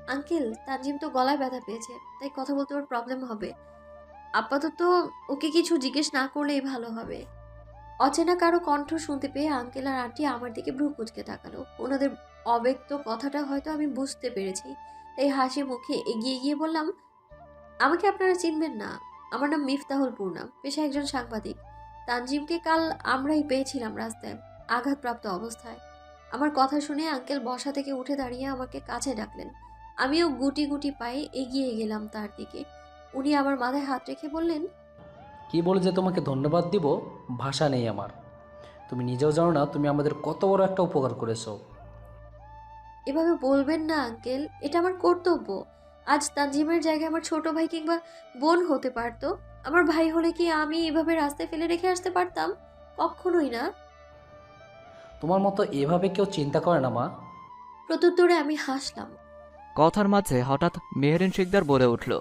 Uncle, Tanzim তো গলায় ব্যথা পেয়েছে, তাই কথা বলতে ওর প্রবলেম হবে। আপাতত ওকে কিছু জিজ্ঞেস না করলেই ভালো হবে। অচেনা কারো কণ্ঠ শুনতে পেয়ে আঙ্কেল আর আন্টি আমার দিকে ভ্রু কুঁচকে তাকালো। ওনাদের অব্যক্ত কথাটা হয়তো আমি বুঝতে পেরেছি, তাই হাসি মুখে এগিয়ে গিয়ে বললাম, আমাকে আপনারা চিনবেন না। আমার নাম মিফতাহুল পূর্ণা, পেশায় একজন সাংবাদিক। তানজিমকে কাল আমরাই পেয়েছিলাম রাস্তায়, আঘাতপ্রাপ্ত অবস্থায়। আমার কথা শুনে আঙ্কেল বসা থেকে উঠে দাঁড়িয়ে আমাকে কাছে ডাকলেন। আমিও গুটি গুটি পায়ে এগিয়ে গেলাম তার দিকে। উনি আমার মাথায় হাত রেখে বললেন, কি বলে যে তোমাকে ধন্যবাদ দিব, ভাষা নেই আমার। তুমি নিজেও জানো না তুমি আমাদের কত বড় একটা উপকার করেছো। এভাবে বলবেন না আঙ্কেল, এটা আমার কর্তব্য। আজ তানজিমের জায়গায় আমার ছোট ভাই কিংবা বোন হতে পারতো। আমার ভাই হলে কি আমি এভাবে রাস্তায় ফেলে রেখে আসতে পারতাম? কখনোই না। তোমার মতো এভাবে কেউ চিন্তা করে না মা। প্রত্যুত্তরে আমি হাসলাম। কথার মাঝে হঠাৎ মেহেরিন শিকদার বলে উঠল,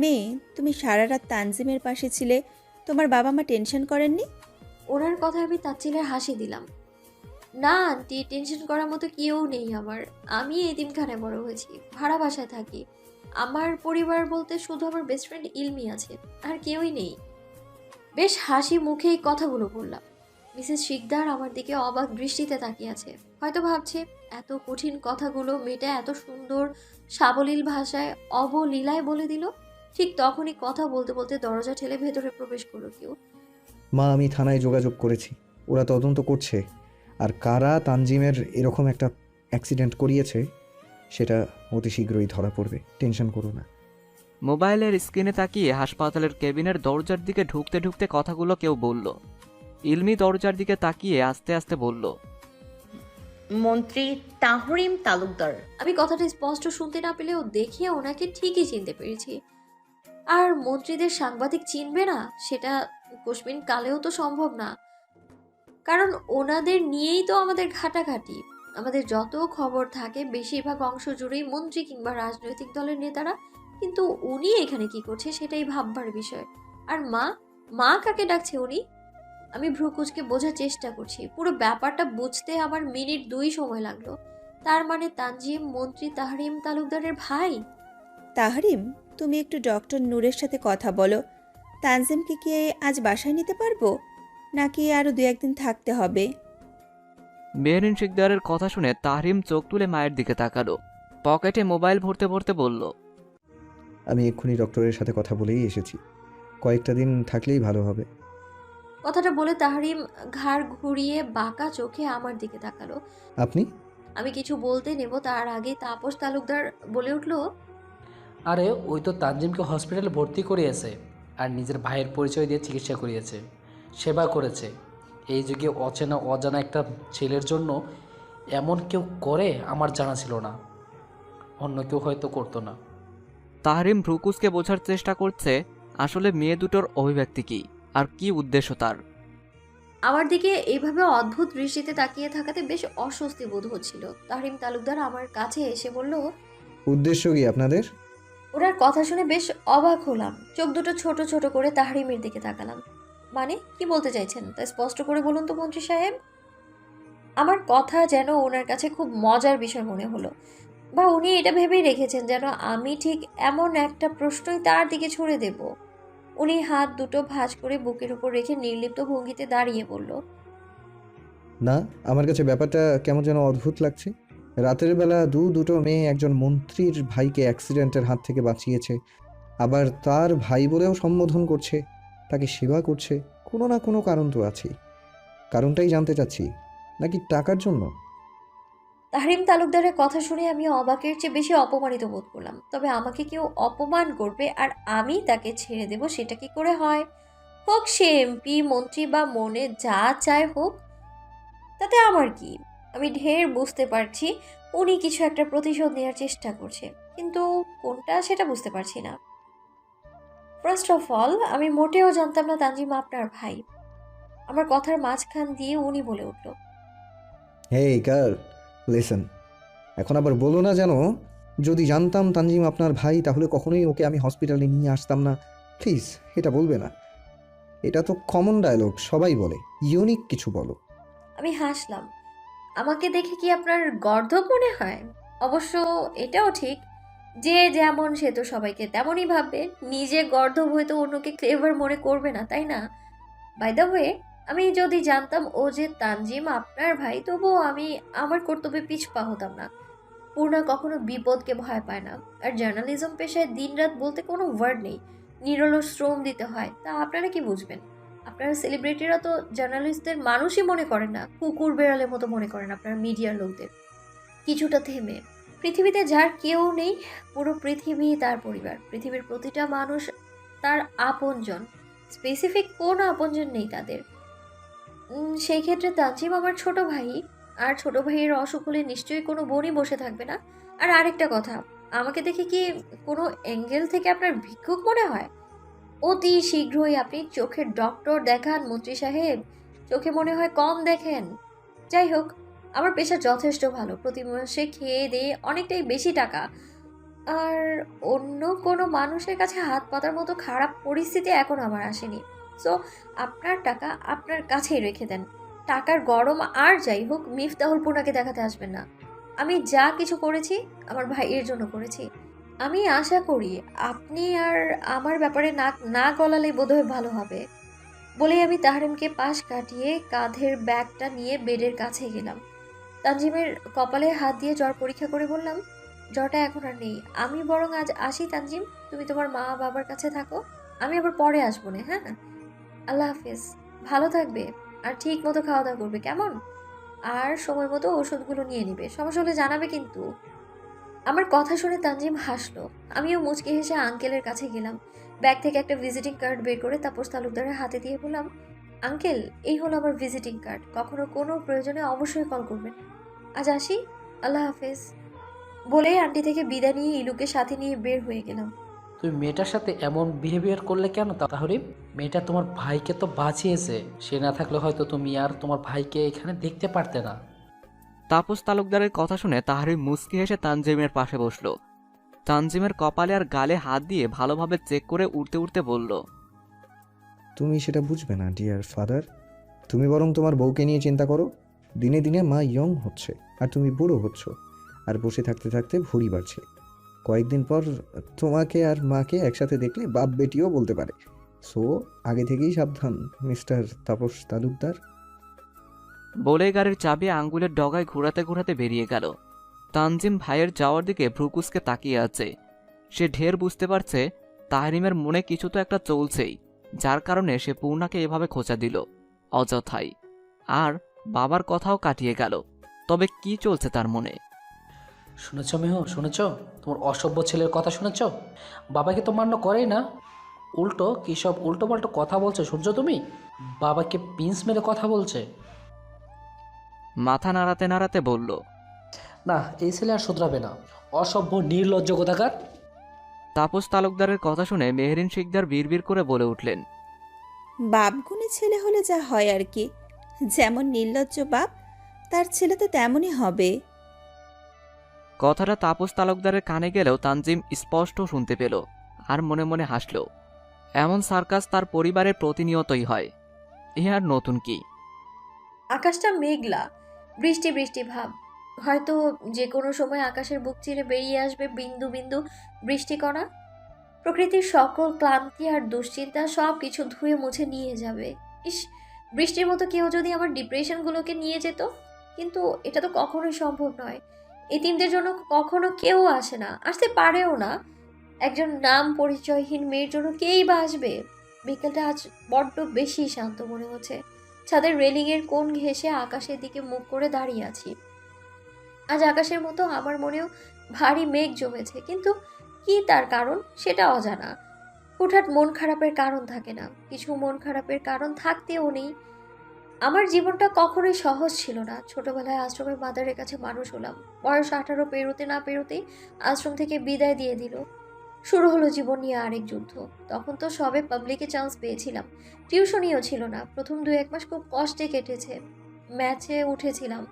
মেয়ে, তুমি সারা রাত তানজিমের পাশে ছিলে, তোমার বাবা মা টেনশন করেননি? ওনার কথায় আমি তাচ্ছিলের হাসি দিলাম। না আন্টি, টেনশন করার মতো কেউ নেই আমার। আমি এতিমখানায় বড় হয়েছি, ভাড়া বাসায় থাকি। আমার পরিবার বলতে শুধু আমার বেস্ট ফ্রেন্ড ইলমি আছে, আর কেউই নেই। বেশ হাসি মুখে এই কথাগুলো বললাম। মিসেস শিকদার আমার দিকে অবাক দৃষ্টিতে তাকিয়ে আছে। হয়তো ভাবছে, এত কঠিন কথাগুলো মেয়েটা এত সুন্দর সাবলীল ভাষায় অবলীলায় বলে দিল। ঠিক তখনই কথা বলতে বলতে দরজা ঠেলে ভেতরে প্রবেশ করলো কেউ। মা, আমি থানায় যোগাযোগ করেছি, ওরা তদন্ত করছে। আর কারা তানজিমের এরকম একটা অ্যাক্সিডেন্ট করিয়েছে সেটা অতি শীঘ্রই ধরা পড়বে, টেনশন করো না। মোবাইলের স্ক্রিনে তাকিয়ে হাসপাতালের কেবিনের দরজার দিকে ঢুকতে ঢুকতে কথাগুলো কেউ বলল। ইলমি দরজার দিকে তাকিয়ে আস্তে আস্তে বলল, মন্ত্রী তাহরিম তালুকদার। আমি কথাটা স্পষ্ট শুনতে না পেলেও দেখে ওনাকে ঠিকই চিনতে পেরেছি। আর মন্ত্রীদের সাংবাদিক চিনবে না সেটা কোশমিন কালেও তো সম্ভব না। কারণ ওনাদের নিয়েই তো আমাদের ঘাটাঘাটি। আমাদের যত খবর থাকে বেশিরভাগ অংশ জুড়েই মন্ত্রী কিংবা রাজনৈতিক দলের নেতারা। কিন্তু উনি এখানে কি করছে সেটাই ভাববার বিষয়। আর মা, মা কাকে ডাকছে উনি? আমি ভ্রুকুচকে বোঝার চেষ্টা করছি। পুরো ব্যাপারটা বুঝতে আমার মিনিট 2 সময় লাগলো। তার মানে তানজিম মন্ত্রী তাহরিম তালুকদারের ভাই। তাহরিম, তুমি একটু ডক্টর নূরের সাথে কথা বলো। তানজিমকে কি আজ বাসায় নিতে পারবো, নাকি আরও 2-1 দিন থাকতে হবে? মেহেরিন শিকদারের কথা শুনে তাহরিম চোখ তুলে মায়ের দিকে তাকালো। পকেটে মোবাইল ভরতে ভরতে বলল, আমি এক্ষুনি ডক্টরের সাথে কথা বলেই এসেছি, কয়েকটা দিন থাকলেই ভালো হবে। কথাটা বলে তাহরিম ঘাড় ঘুরিয়ে বাঁকা চোখে আমার দিকে তাকালো। আপনি? আমি কিছু বলতে নেব তার আগে তাপস তালুকদার বলে উঠল, আরে ওই তো তানজিমকে হসপিটালে ভর্তি করিয়েছে আর নিজের ভাইয়ের পরিচয় দিয়ে চিকিৎসা করিয়েছে, সেবা করেছে। এই যুগে অচেনা অজানা একটা ছেলের জন্য এমন কেউ করে আমার জানা ছিল না। অন্য কেউ হয়তো করতো না। তাহরিম ভ্রুকুসকে বোঝার চেষ্টা করছে আসলে মেয়ে দুটোর অভিব্যক্তি কী আর কি উদ্দেশ্য তার। আমার দিকে এইভাবে অদ্ভুত দৃষ্টিতে তাকিয়ে থাকাতে বেশ অস্বস্তি বোধ হচ্ছিল। তাহরিম তালুকদার আমার কাছে এসে বলল, উদ্দেশ্য কি আপনাদের? ওনার কথা শুনে বেশ অবাক হলাম। চোখ দুটো ছোট ছোট করে তাহরিমের দিকে তাকালাম। মানে কি বলতে চাইছেন তা স্পষ্ট করে বলুন তো মন্ত্রী সাহেব। আমার কথা যেন ওনার কাছে খুব মজার বিষয় মনে হলো, বা উনি এটা ভেবেই রেখেছেন যেন আমি ঠিক এমন একটা প্রশ্নই তার দিকে ছুড়ে দেব। উনি হাত দুটো ভাঁজ করে বুকের উপর রেখে নির্লিপ্ত ভঙ্গিতে দাঁড়িয়ে বলল, না, আমার কাছে ব্যাপারটা কেমন যেন অদ্ভুত লাগছে। রাতের বেলা দুটো মেয়ে একজন মন্ত্রীর ভাইকে অ্যাক্সিডেন্টের হাত থেকে বাঁচিয়েছে, আবার তার ভাই বলেও সম্বোধন করছে, তাকে সেবা করছে। কোনো না কোনো কারণ তো আছেই। কারণটাই জানতে চাচ্ছি, নাকি টাকার জন্য? তাহরিম তালুকদারের কথা শুনে আমি অবাকের চেয়ে বেশি অপমানিত বোধ করলাম। তবে আমাকে কেউ অপমান করবে আর আমি তাকে ছেড়ে দেব, সেটা কি করে হয়? হোক সে এমপি, মন্ত্রী বা মনে যা চায় হোক, তাতে আমার কি? আমি ঢের বুঝতে পারছি উনি কিছু একটা প্রতিশোধ নেওয়ার চেষ্টা করছে, কিন্তু কোনটা সেটা বুঝতে পারছি না। ফার্স্ট অফ অল, আমি মোটেও জানতাম না তানজিম আপনার ভাই। আমার কথার মাঝখান দিয়ে উনি বলে উঠল, হেই গার্ল, লিসেন। এখন আবার বলো না যেন যদি জানতাম তানজিম আপনার ভাই তাহলে কখনোই ওকে আমি হসপিটালে নিয়ে আসতাম না। প্লিজ, এটা বলবে না। এটা তো কমন ডায়লগ, সবাই বলে। ইউনিক কিছু বলো। আমি হাসলাম। আমাকে দেখে কি আপনার গর্দভ মনে হয়? অবশ্য এটাও ঠিক, যে যেমন সে তো সবাইকে তেমনই ভাববে। নিজে গর্দভ হয়ে তো অন্যকে ক্লেভার মনে করবে না, তাই না? বাই দ্য ওয়ে, আমি যদি জানতাম ও যে তানজিম আপনার ভাই, তবুও আমি আমার কর্তব্যে পিছপা হতাম না। পূর্ণা কখনো বিপদকে ভয় পায় না। আর জার্নালিজম পেশায় দিনরাত বলতে কোনো ওয়ার্ড নেই, নিরলস শ্রম দিতে হয়। তা আপনারা কি বুঝবেন? আপনারা সেলিব্রিটিরা তো জার্নালিস্টদের মানুষই মনে করেন না, কুকুর বেড়ালের মতো মনে করেন আপনারা মিডিয়ার লোকদের। কিছুটা থেমে, পৃথিবীতে যার কেউ নেই, পুরো পৃথিবী তার পরিবার। পৃথিবীর প্রতিটা মানুষ তার আপনজন, স্পেসিফিক কোনো আপনজন নেই তাদের। সেই ক্ষেত্রে তাজিম আমার ছোট ভাই, আর ছোট ভাইয়ের অসুখ হলে নিশ্চয়ই কোনো বোনই বসে থাকবে না। আর আরেকটা কথা, আমাকে দেখে কি কোনো অ্যাঙ্গেল থেকে আপনার ভিক্ষুক মনে হয়? অতি শীঘ্রই আপনি চোখের ডক্টর দেখান মন্ত্রী সাহেব, চোখে মনে হয় কম দেখেন। যাই হোক, আমার পেশা যথেষ্ট ভালো, প্রতি মাসে খেয়ে দিয়ে অনেকটাই বেশি টাকা। আর অন্য কোনো মানুষের কাছে হাত পাতার মতো খারাপ পরিস্থিতি এখন আমার আসেনি। সো আপনার টাকা আপনার কাছেই রেখে দেন। টাকার গরম আর যাই হোক, মিফতাহুল পুনাকে দেখাতে আসবেন না। আমি যা কিছু করেছি আমার ভাইয়ের জন্য করেছি। আমি আশা করি আপনি আর আমার ব্যাপারে নাক না গলালে বোধহয় ভালো হবে। বলেই আমি তাহরিমকে পাশ কাটিয়ে কাঁধের ব্যাগটা নিয়ে বেডের কাছে গেলাম। তানজিমের কপালে হাত দিয়ে জ্বর পরীক্ষা করে বললাম, জ্বরটা এখন আর নেই। আমি বরং আজ আসি তানজিম, তুমি তোমার মা বাবার কাছে থাকো। আমি আবার পরে আসবো না, হ্যাঁ? আল্লাহ হাফেজ। ভালো থাকবে, আর ঠিক মতো খাওয়া দাওয়া করবে, কেমন? আর সময় মতো ওষুধগুলো নিয়ে নিবে, সমস্যা হলে জানাবে কিন্তু। আমার কথা শুনে তানজিম হাসলো। আমিও মুচকি হেসে আঙ্কেলের কাছে গেলাম। ব্যাগ থেকে একটা ভিজিটিং কার্ড বের করে তাপস তালুকদারের হাতে দিয়ে বললাম, আঙ্কেল, এই হলো আমার ভিজিটিং কার্ড। কখনো কোনো প্রয়োজনে অবশ্যই কল করবেন। আজ আসি, আল্লাহ হাফেজ। বলেই আন্টি থেকে বিদায় নিয়ে ইলুকে সাথে নিয়ে বের হয়ে গেলাম। তুমি মেয়েটার সাথে এমন বিহেভিয়ার করলে কেন তাহরিম? মেয়েটা তোমার ভাইকে তো বাঁচিয়েছে, সে না থাকলে হয়তো তুমি আর তোমার ভাইকে এখানে দেখতে পারতে না। তাপস তালুকদারের কথা শুনে তাহরিম মুচকি হেসে তানজিমের পাশে বসলো। তানজিমের কপালে আর গালে হাত দিয়ে ভালোভাবে চেক করে উঠতে উঠতে বলল, তুমি সেটা বুঝবে না ডিয়ার ফাদার। তুমি বরং তোমার বউকে নিয়ে চিন্তা করো। দিনে দিনে মা ইয়ং হচ্ছে আর তুমি বুড়ো হচ্ছ, আর বসে থাকতে থাকতে ভুঁড়ি বাড়ছে। কয়েকদিন পর তোমাকে আর মাকে একসাথে দেখলে বাপ বেটিও বলতে পারে। সো আগে থেকেই সাবধান মিস্টার তাপস তালুকদার। বলে গাড়ির চাবি আঙ্গুলের ডগায় ঘোরাতে ঘোরাতে বেরিয়ে গেল। তানজিম ভাইয়ের যাওয়ার দিকে ভ্রুকুসকে তাকিয়ে আছে। সে ঢের বুঝতে পারছে তাহরিমের মনে কিছু তো একটা চলছেই, যার কারণে সে পূর্ণাকে এভাবে খোঁচা দিল অযথাই। আর বাবার কথাও কাটিয়ে গেল, তবে কি চলছে তার মনে? শুনেছ মেহ, শুনেছ? তোমার অসভ্য ছেলের কথা শুনেছ? বাবাকে তো মান্য করেই না, উল্টো কী সব উল্টো পাল্টো কথা বলছে শুনছো তুমি? বাবাকে পিন্স মেরে কথা বলছে। মাথা নাড়াতে নাড়াতে বলল, না, এই ছেলে আর শুধরাবে না, অসভ্য নির্লজ্জ কোথাকার। তাপস তালুকদারের কথা শুনে মেহরিন শিকদার বিড়বিড় করে বলে উঠলেন, বাপগুণে ছেলে হলে যা হয় আর কি। যেমন নির্লজ্জ বাপ, তার ছেলে তো তেমনই হবে। কথাটা তাপস তালুকদারের কানে গেলেও তানজিম স্পষ্ট শুনতে পেল, আর মনে মনে হাসল। এমন সার্কাস তার পরিবারের প্রতিনিয়তই হয়, এ আর নতুন কি? আকাশটা মেঘলা, বৃষ্টি বৃষ্টি ভাব। হয়তো যে কোনো সময় আকাশের বুক চিরে বেরিয়ে আসবে বিন্দু বিন্দু বৃষ্টিকণা। প্রকৃতির সকল ক্লান্তি আর দুশ্চিন্তা সব কিছু ধুয়ে মুছে নিয়ে যাবে। ইস, বৃষ্টির মতো কেউ যদি আমার ডিপ্রেশনগুলোকে নিয়ে যেত। কিন্তু এটা তো কখনোই সম্ভব নয়। এতিমদের জন্য কখনো কেউ আসে না, আসতে পারেও না। একজন নাম পরিচয়হীন মেয়ের জন্য কেই বা আসবে? বিকেলটা আজ বড্ড বেশি শান্ত মনে হচ্ছে। ছাদের রেলিংয়ের কোণ ঘেঁষে আকাশের দিকে মুখ করে দাঁড়িয়ে আছি। আজ আকাশের মতো আমার মনেও ভারী মেঘ জমেছে, কিন্তু কি তার কারণ সেটা অজানা। হুটহাট মন খারাপের কারণ থাকে না, কিছু মন খারাপের কারণ থাকতেও নেই। আমার জীবনটা কখনোই সহজ ছিল না। ছোটবেলায় আশ্রমের মাদারের কাছে মানুষ হলাম। বয়স 18 পেরোতে না পেরোতেই আশ্রম থেকে বিদায় দিয়ে দিল। শুরু হলো জীবন নিয়ে আরেক যুদ্ধ। তখন তো সবে পাবলিকে চান্স পেয়েছিলাম, টিউশনিও ছিল না। প্রথম 2-1 মাস খুব কষ্টে কেটেছে। ম্যাচে উঠেছিলাম,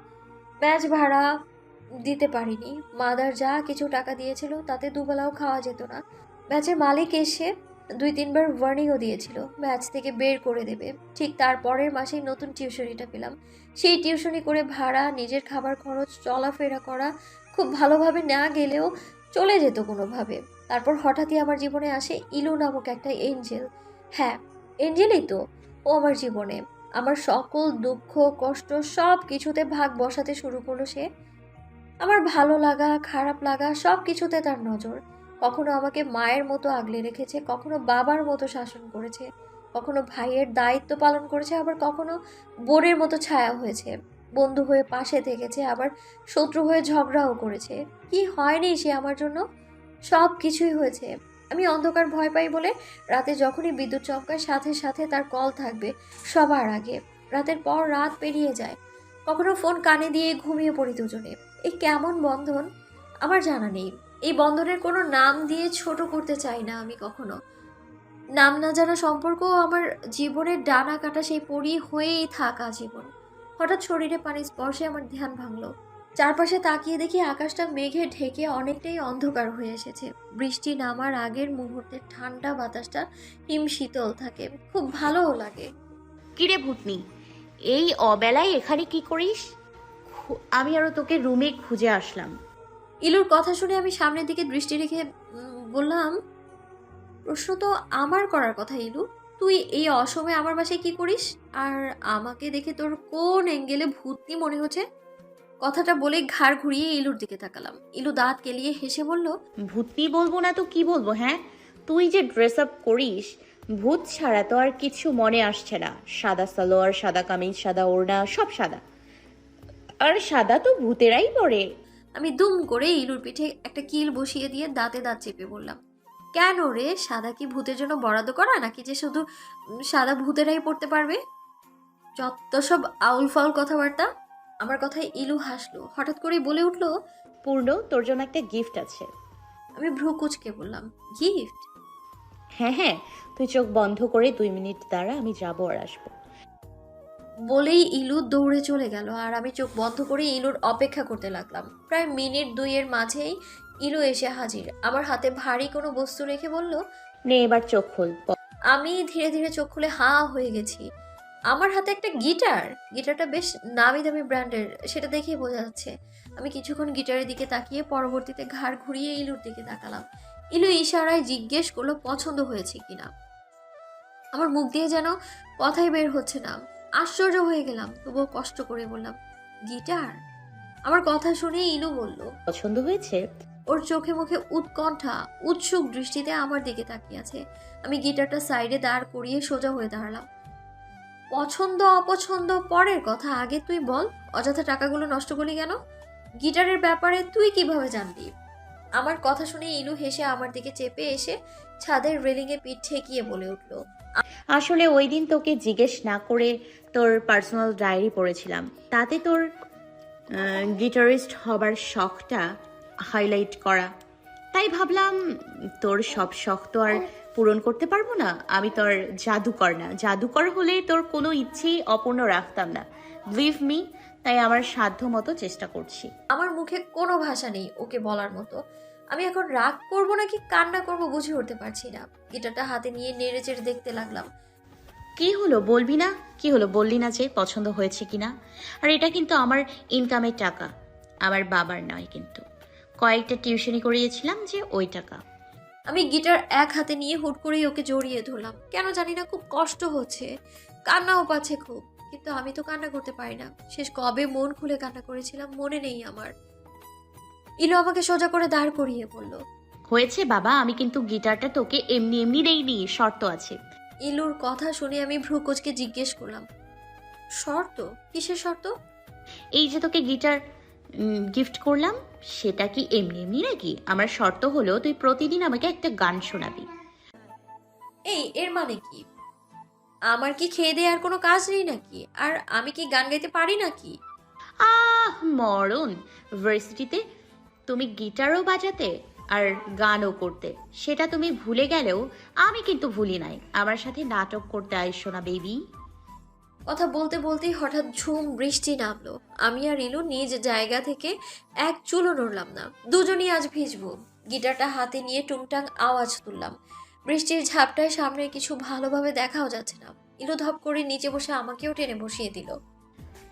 ম্যাচ ভাড়া দিতে পারিনি। মাদার যা কিছু টাকা দিয়েছিল তাতে দুবেলাও খাওয়া যেত না। ম্যাচের মালিক এসে 2-3 বার ওয়ার্নিংও দিয়েছিল ম্যাচ থেকে বের করে দেবে। ঠিক তার পরের মাসেই নতুন টিউশনিটা পেলাম। সেই টিউশনি করে ভাড়া, নিজের খাবার খরচ, চলাফেরা করা খুব ভালোভাবে না গেলেও চলে যেত কোনোভাবে। তারপর হঠাৎই আমার জীবনে আসে ইলু নামক একটা এঞ্জেল। হ্যাঁ, এঞ্জেলই তো। ও আমার জীবনে আমার সকল দুঃখ কষ্ট সব কিছুতে ভাগ বসাতে শুরু করলো সে। আমার ভালো লাগা খারাপ লাগা সব কিছুতে তার নজর। কখনো আমাকে মায়ের মতো আগলে রেখেছে, কখনো বাবার মতো শাসন করেছে, কখনো ভাইয়ের দায়িত্ব পালন করেছে, আবার কখনো বোনের মতো ছায়া হয়েছে। বন্ধু হয়ে পাশে থেকেছে, আবার শত্রু হয়ে ঝগড়াও করেছে। কি হয়নি সে আমার জন্য? সব কিছুই হয়েছে। আমি অন্ধকার ভয় পাই বলে রাতে যখনই বিদ্যুৎ চমকায় সাথে সাথে তার কল থাকবে সবার আগে। রাতের পর রাত পেরিয়ে যায়, কখনো ফোন কানে দিয়ে ঘুমিয়ে পড়ি দুজনে। এই কেমন বন্ধন আমার জানা নেই। এই বন্ধনের কোনো নাম দিয়ে ছোট করতে চাই না আমি কখনো। নাম না জানা সম্পর্ক আমার জীবনের ডানা কাটা সেই পরি হয়েই থাক আজীবন। হঠাৎ শরীরে পানির স্পর্শে আমার ধ্যান ভাঙলো। চারপাশে তাকিয়ে দেখি আকাশটা মেঘে ঢেকে অনেকটাই অন্ধকার হয়ে এসেছে। বৃষ্টি নামার আগের মুহূর্তের ঠান্ডা বাতাসটা হিম শীতল থাকে, খুব ভালোও লাগে। কিরে ভূতনি, এই অবেলায় এখানে কি করিস? আমি আরো তোকে রুমে খুঁজে আসলাম। ইলুর কথা শুনে আমি সামনের দিকে দৃষ্টি রেখে বললাম, প্রশ্ন তো আমার করার কথা ইলু। তুই এই অসময়ে আমার বাসায় কি করিস? আর আমাকে দেখে তোর কোন অ্যাঙ্গেলে ভূতনি মনে হচ্ছে? কথাটা বলে ঘাড় ঘুরিয়ে ইলুর দিকে তাকালাম। ইলু দাঁত কেলিয়ে হেসে বলল, ভূতনি বলবো না তো কি বলবো? হ্যাঁ, তুই যে ড্রেস আপ করিস, ভূত ছাড়া তো আর কিছু মনে আসছে না। সাদা সালোয়ার, সাদা কামিজ, সাদা ওড়না, সব সাদা। আর সাদা তো ভূতেরাই পরে। আমি দুম করে ইলুর পিঠে একটা কিল বসিয়ে দিয়ে দাঁতে দাঁত চেপে বললাম, কেন রে, সাদা কি ভূতের জন্য বরাদ্দ করা, নাকি যে শুধু সাদা ভূতেরাই পড়তে পারবে? যত সব আউল ফাউল কথাবার্তা। আমার কথায় ইলু হাসলো, হঠাৎ করে বলে উঠলো, পূর্ণ, তোর জন্য একটা গিফট আছে। আমি ভ্রু কুচকে বললাম, গিফট? হ্যাঁ হ্যাঁ, তুই চোখ বন্ধ করে 2 মিনিট দাঁড়া, আমি যাবো আর আসবো। বলেই ইলু দৌড়ে চলে গেল, আর আমি চোখ বন্ধ করে ইলুর অপেক্ষা করতে লাগলাম। প্রায় মিনিট 2 মাঝেই ইলু এসে হাজির, আমার হাতে ভারী কোনো বস্তু রেখে বলল। নে এবার চোখ খোল। আমি ধীরে ধীরে চোখ খুলে হাঁ হয়ে গেছি। আমার হাতে একটা গিটার। গিটারটা বেশ নামি দামি ব্র্যান্ডের, সেটা দেখেই বোঝা যাচ্ছে। আমি কিছুক্ষণ গিটারের দিকে তাকিয়ে পরবর্তীতে ঘাড় ঘুরিয়ে ইলুর দিকে তাকালাম। ইলু ইশারায় জিজ্ঞেস করলো পছন্দ হয়েছে কিনা। আমার মুখ দিয়ে যেন কথাই বের হচ্ছে না। আশ্চর্য হয়ে গেলাম, তবুও কষ্ট করে বললাম, গিটার? আমার কথা শুনে ইলু বলল, পছন্দ হয়েছে? ওর চোখে মুখে উৎকণ্ঠা, উৎসুক দৃষ্টিতে আমার দিকে তাকিয়ে আছে। আমি গিটারটা সাইডে দাঁড় করিয়ে সোজা হয়ে দাঁড়ালাম। পছন্দ অপছন্দ পরের কথা, আগে তুই বল, অযথা টাকাগুলো নষ্ট করলি কেন? গিটারের ব্যাপারে তুই কিভাবে জানলি? আমার কথা শুনে ইলু হেসে আমার দিকে চেপে এসে ছাদের রেলিংয়ে পিঠ ঠেকিয়ে বলে উঠল, আসলে ওই দিন তোকে জিজ্ঞেস না করে তোর পার্সোনাল ডায়েরি পড়েছিলাম। তাতে তোর গিটারিস্ট হবার শখটা হাইলাইট করা। তাই ভাবলাম তোর সব শখ তো আর পূরণ করতে পারবো না। আমি তোর জাদুকর না, জাদুকর হলে তোর কোনো ইচ্ছেই অপূর্ণ রাখতাম না। বিলিভ মি, তাই আমার সাধ্য মতো চেষ্টা করছি। আমার মুখে কোনো ভাষা নেই ওকে বলার মতো। আমি এখন রাগ করব নাকি কান্না করব বুঝে উঠতে পারছি না। গিটারটা হাতে নিয়ে নেড়ে চেড়ে দেখতে লাগলাম। কি হলো বলবি না? কি হলো বললি না যে পছন্দ হয়েছে কিনা? আর এটা কিন্তু আমার ইনকামের টাকা, আমার বাবার নয় কিন্তু। কয়েকটা টিউশনি করিয়েছিলাম যে ওই টাকা। আমি গিটার এক হাতে নিয়ে হুট করেই ওকে জড়িয়ে ধরলাম। কেন জানি না খুব কষ্ট হচ্ছে, কান্নাও পাচ্ছে খুব, কিন্তু আমি তো কান্না করতে পারি না। শেষ কবে মন খুলে কান্না করেছিলাম মনে নেই আমার। ইলু আমাকে সোজা করে দাঁড় করিয়ে বলল, হয়েছে বাবা, আমি কিন্তু গিটারটা তোকে এমনি এমনি দেইনি, শর্ত আছে। ইলুর কথা শুনে আমি ভ্রুকোচকে জিজ্ঞেস করলাম, শর্ত? কিসের শর্ত? এই যে তোকে গিটার গিফট করলাম, সেটা কি এমনি এমনি নাকি? আমার শর্ত হলো তুই প্রতিদিন আমাকে একটা গান শোনাবি। এর মানে কি? আমার কি খেয়ে দেয়ে আর কোনো কাজ নেই নাকি? আর আমি কি গান গাইতে পারি নাকি? মরণ! ভার্সিটিতে তুমি গিটারও বাজাতে আর গানও করতে, সেটা তুমি ভুলে গেলেও আমি কিন্তু ভুলি নাই। আমার সাথে নাটক করতে আইসো না বেবি। কথা বলতে বলতেই হঠাৎ ঝুম বৃষ্টি নামলো। আমি আর ইলু নিজ জায়গা থেকে এক চুলও নড়লাম না। দুজনই আজ ভিজবো। গিটারটা হাতে নিয়ে টুংটাং আওয়াজ তুললাম। বৃষ্টির ঝাপটায় সামনে কিছু ভালোভাবে দেখাও যাচ্ছে না। ইলু ধপ করে নিচে বসে আমাকেও টেনে বসিয়ে দিল।